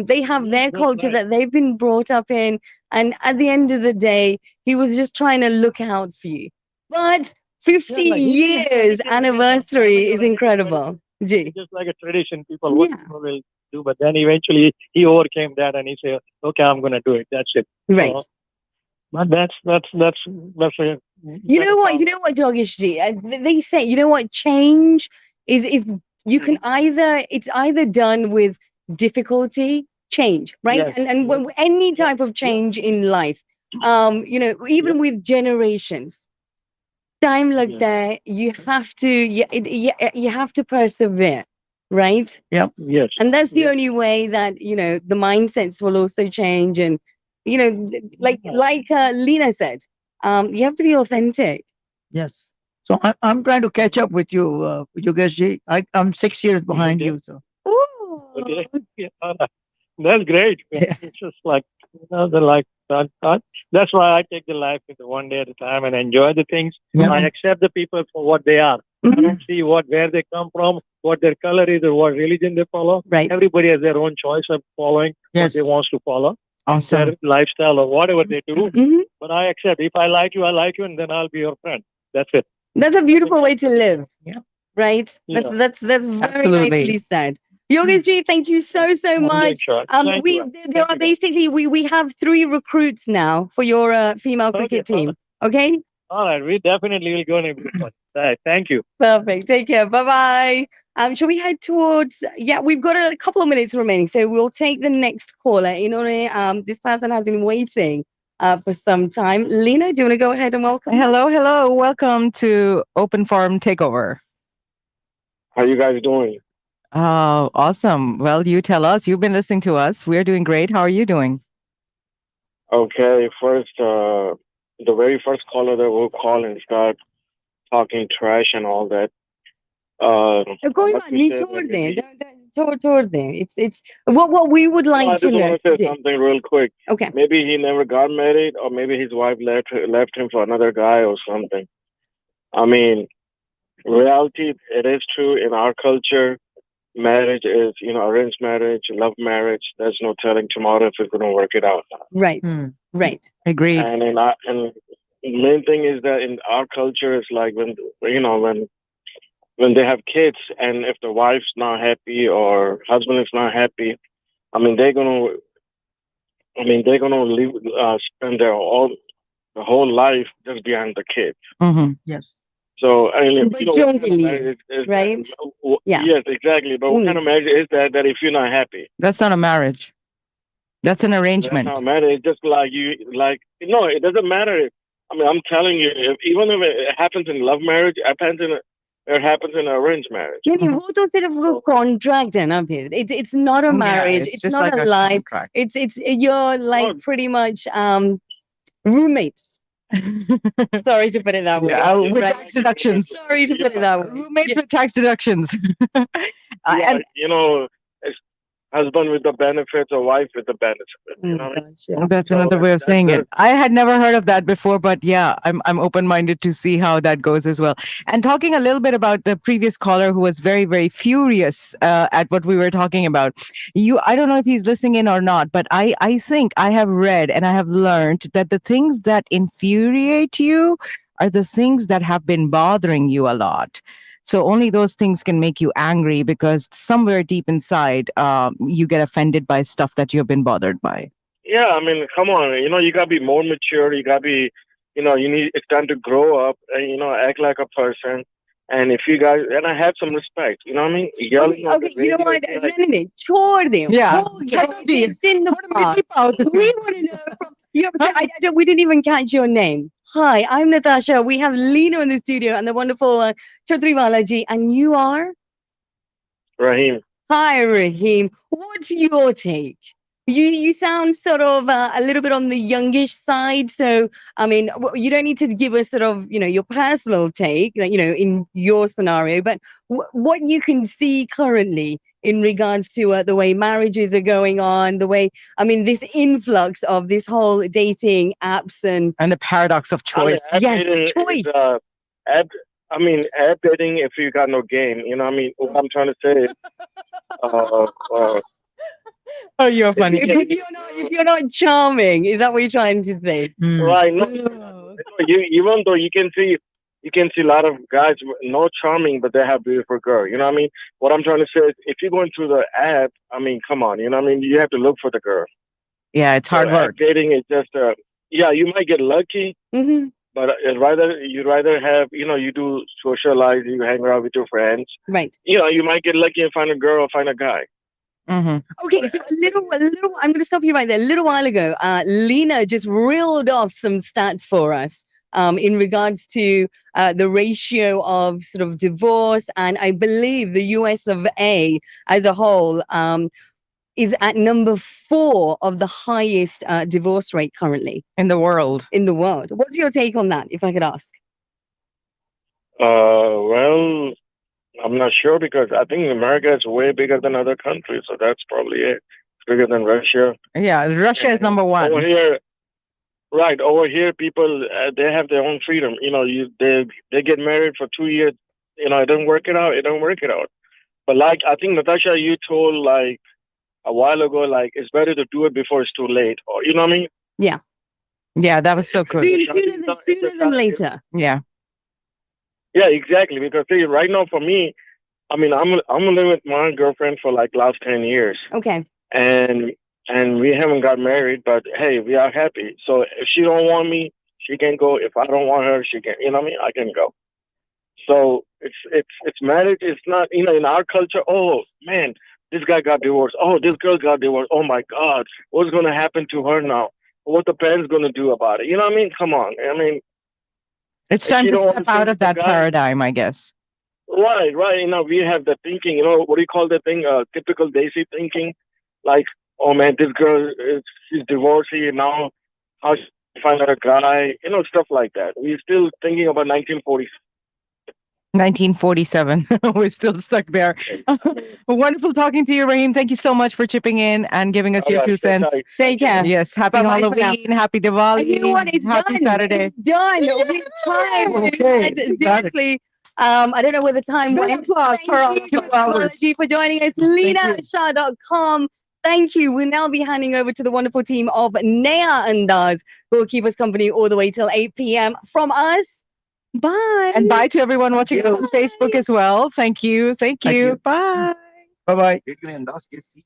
They have their That's culture right. that they've been brought up in. And at the end of the day, he was just trying to look out for you. But 50 Yeah, like he didn't have years anything against my anniversary family or is anything, but incredible. Ji. it's just like a tradition. What Yeah. people will do, but then eventually he overcame that and he said, "Okay, I'm going to do it. That's it." Right. So, but that's a You know what? You know what, Jogishji? They say, you know what? Change is you can either it's either done with difficulty, change, right? Yes. And any type of change in life, even with generations, time like Yes. that, you have to you have to persevere, right? Yep. Yes. And that's the only way that the mindsets will also change. And like Leena said, you have to be authentic. Yes. So I'm trying to catch up with you, Yogesh ji. I'm 6 years behind Okay. you. So Ooh. Okay. Yeah, that's great. Yeah. It's just like the like that's why I take the life with one day at a time and enjoy the things. Yeah. I accept the people for what they are. I don't see where they come from, what their color is, or what religion they follow. Right. Everybody has their own choice of following what they Yes. wants to follow, Awesome. their lifestyle or whatever they do. Mhm. But I accept. If I like you, and then I'll be your friend. That's it. That's a beautiful way to live. Yeah. Right? Yeah. That's very Absolutely. nicely said. Yogesh, thank you so much. Sure. Thank We you. there are basically we have 3 recruits now for your female Okay. cricket team. Okay? All right. We definitely will go in a good one. All right. Thank you. Perfect. Take care. Bye bye. Shall we head towards? Yeah, we've got a couple of minutes remaining, so we'll take the next caller. This person has been waiting for some time. Leena, do you want to go ahead and welcome? them? Hello. Welcome to Open Forum Takeover. How you guys doing? Oh, awesome. Well, you tell us. You've been listening to us. We're doing great. How are you doing? Okay, first, the very first caller that will call and start talking trash and all that. कोई I बात must be नहीं saying छोड़ that दें maybe. छोड़ दें. It's what we would No, like I to just know. want to say something real quick. Okay. Maybe he never got married, or maybe his wife left him for another guy or something. I mean, reality, it is true in our culture. Marriage is, arranged marriage, love marriage. There's no telling tomorrow if it's going to work it out. Right. Hmm. Right. Agreed. And the main thing is that in our culture, it's like when they have kids, and if the wife's not happy or husband is not happy, I mean they're gonna leave, spend the whole life just behind the kids. Hmm. Yes. So I mean, But what don't kind of believe, marriage is right? that? Yeah. Yes, exactly. But what kind of marriage is that? That if you're not happy, That's not a marriage. That's an that's arrangement. not marriage. It's just like no, it doesn't matter. I mean, I'm telling you, even if it happens in love marriage, it happens in arranged marriage. नहीं वो तो सिर्फ वो So, contract है ना फिर. It's not a Yeah, marriage. it's It's just not like a a life. contract. It's you're like no, pretty much roommates. Sorry to put it that way. Yeah, with Right. tax deductions. Sorry to put it yeah, that way. Roommates with tax deductions. yeah, And it's husband with the benefits or wife with the benefits. Oh You my know what I mean? gosh. Yeah. that's So another way of that, saying that it. I had never heard of that before, but yeah, I'm open-minded to see how that goes as well. And talking a little bit about the previous caller who was very, very furious at what we were talking about. I don't know if he's listening in or not, but I think I have read and I have learned that the things that infuriate you are the things that have been bothering you a lot. So only those things can make you angry because somewhere deep inside, you get offended by stuff that you've been bothered by. Yeah, I mean, come on. You gotta be more mature. You gotta be, it's time to grow up and act like a person. And if you guys, and I have some respect. You know what I mean? Yelling on Okay, the you know radio, what? it's like, नहीं, छोड़ दें. Yeah. हो गया. It's in the What do we past. keep out this We thing? want to know from you. We didn't even catch your name. Hi, I'm Natasha. We have Leena in the studio and the wonderful Chaudhry Balaji, and you are. Raheem. Hi, Raheem. What's your take? You sound sort of a little bit on the youngish side, so I mean, you don't need to give us sort of your personal take, like, in your scenario, but what you can see currently in regards to the way marriages are going on, the way this influx of this whole dating apps and And the paradox of I mean, choice. ad yes, dating choice. is ad. I mean, ad dating if you got no game. You know what I mean? What I'm trying to say is, uh, Oh, you're if you funny. If, can, if you're not charming, is that what you're trying to say? Hmm. right? No, even though you can see a lot of guys no charming, but they have beautiful girl. You know what I mean? What I'm trying to say is, if you're going through the app, I mean, come on. You know what I mean? You have to look for the girl. Yeah, it's So hard app work. dating is just yeah, you might get lucky, Hmm. but you'd rather have you do socialize, you hang around with your friends. Right. You might get lucky and find a girl or find a guy. Hmm. Okay, so a little. I'm going to stop you right there. A little while ago, Leena just reeled off some stats for us in regards to the ratio of sort of divorce, and I believe the US of A as a whole is at number 4 of the highest divorce rate currently In the world. in the world. What's your take on that, if I could ask? Well, I'm not sure because I think America is way bigger than other countries, so that's probably it. It's bigger than Russia. Yeah, Russia is And number over one. here, right over here, people they have their own freedom. They get married for 2 years. it didn't work it out. It didn't work it out. But like I think Natasha, you told like a while ago, like it's better to do it before it's too late, or you know what I mean? Yeah. Yeah, that was so If good. the Sooner, shot sooner is than not, if the sooner than shot, if, later. Yeah. yeah, exactly. Because see, right now for me, I mean, I'm living with my girlfriend for like last 10 years, Okay. and we haven't got married, but hey, we are happy. So if she don't want me, she can go. If I don't want her, she can. You know what I mean? I can go. So it's marriage. It's not in our culture. Oh man, this guy got divorced. Oh, this girl got divorced. Oh my God, what's gonna happen to her now? What the parents gonna do about it? You know what I mean? Come on. I mean, It's if time she to don't want step to stay out with of the that guy, paradigm, I guess. right, right. We have the thinking. What do you call the thing? Typical Daisy thinking. Like, oh man, this girl is she's divorcee now. How she find out a guy? Stuff like that. We're still thinking about 1940s. 1947. We're still stuck there. Wonderful talking to you, Raheem. Thank you so much for chipping in and giving us All your right, two cents. tight. Take Thank you. care. Yes. Happy Bye-bye for now. Halloween. Happy And you know what? Diwali. It's Happy done. Saturday. It's done. We time. Okay, And we got it. seriously, I don't know where the time Big went. applause for all Thank of you, us. Technology, for joining us. Thank you. LeenaShah.com. Thank you. We'll now be handing over to the wonderful team of Naya and Daz, who will keep us company all the way till 8 p.m. From us, bye. And bye to everyone watching us on Bye. Facebook as well. Thank you. Thank Thank you. you. Bye. Bye bye.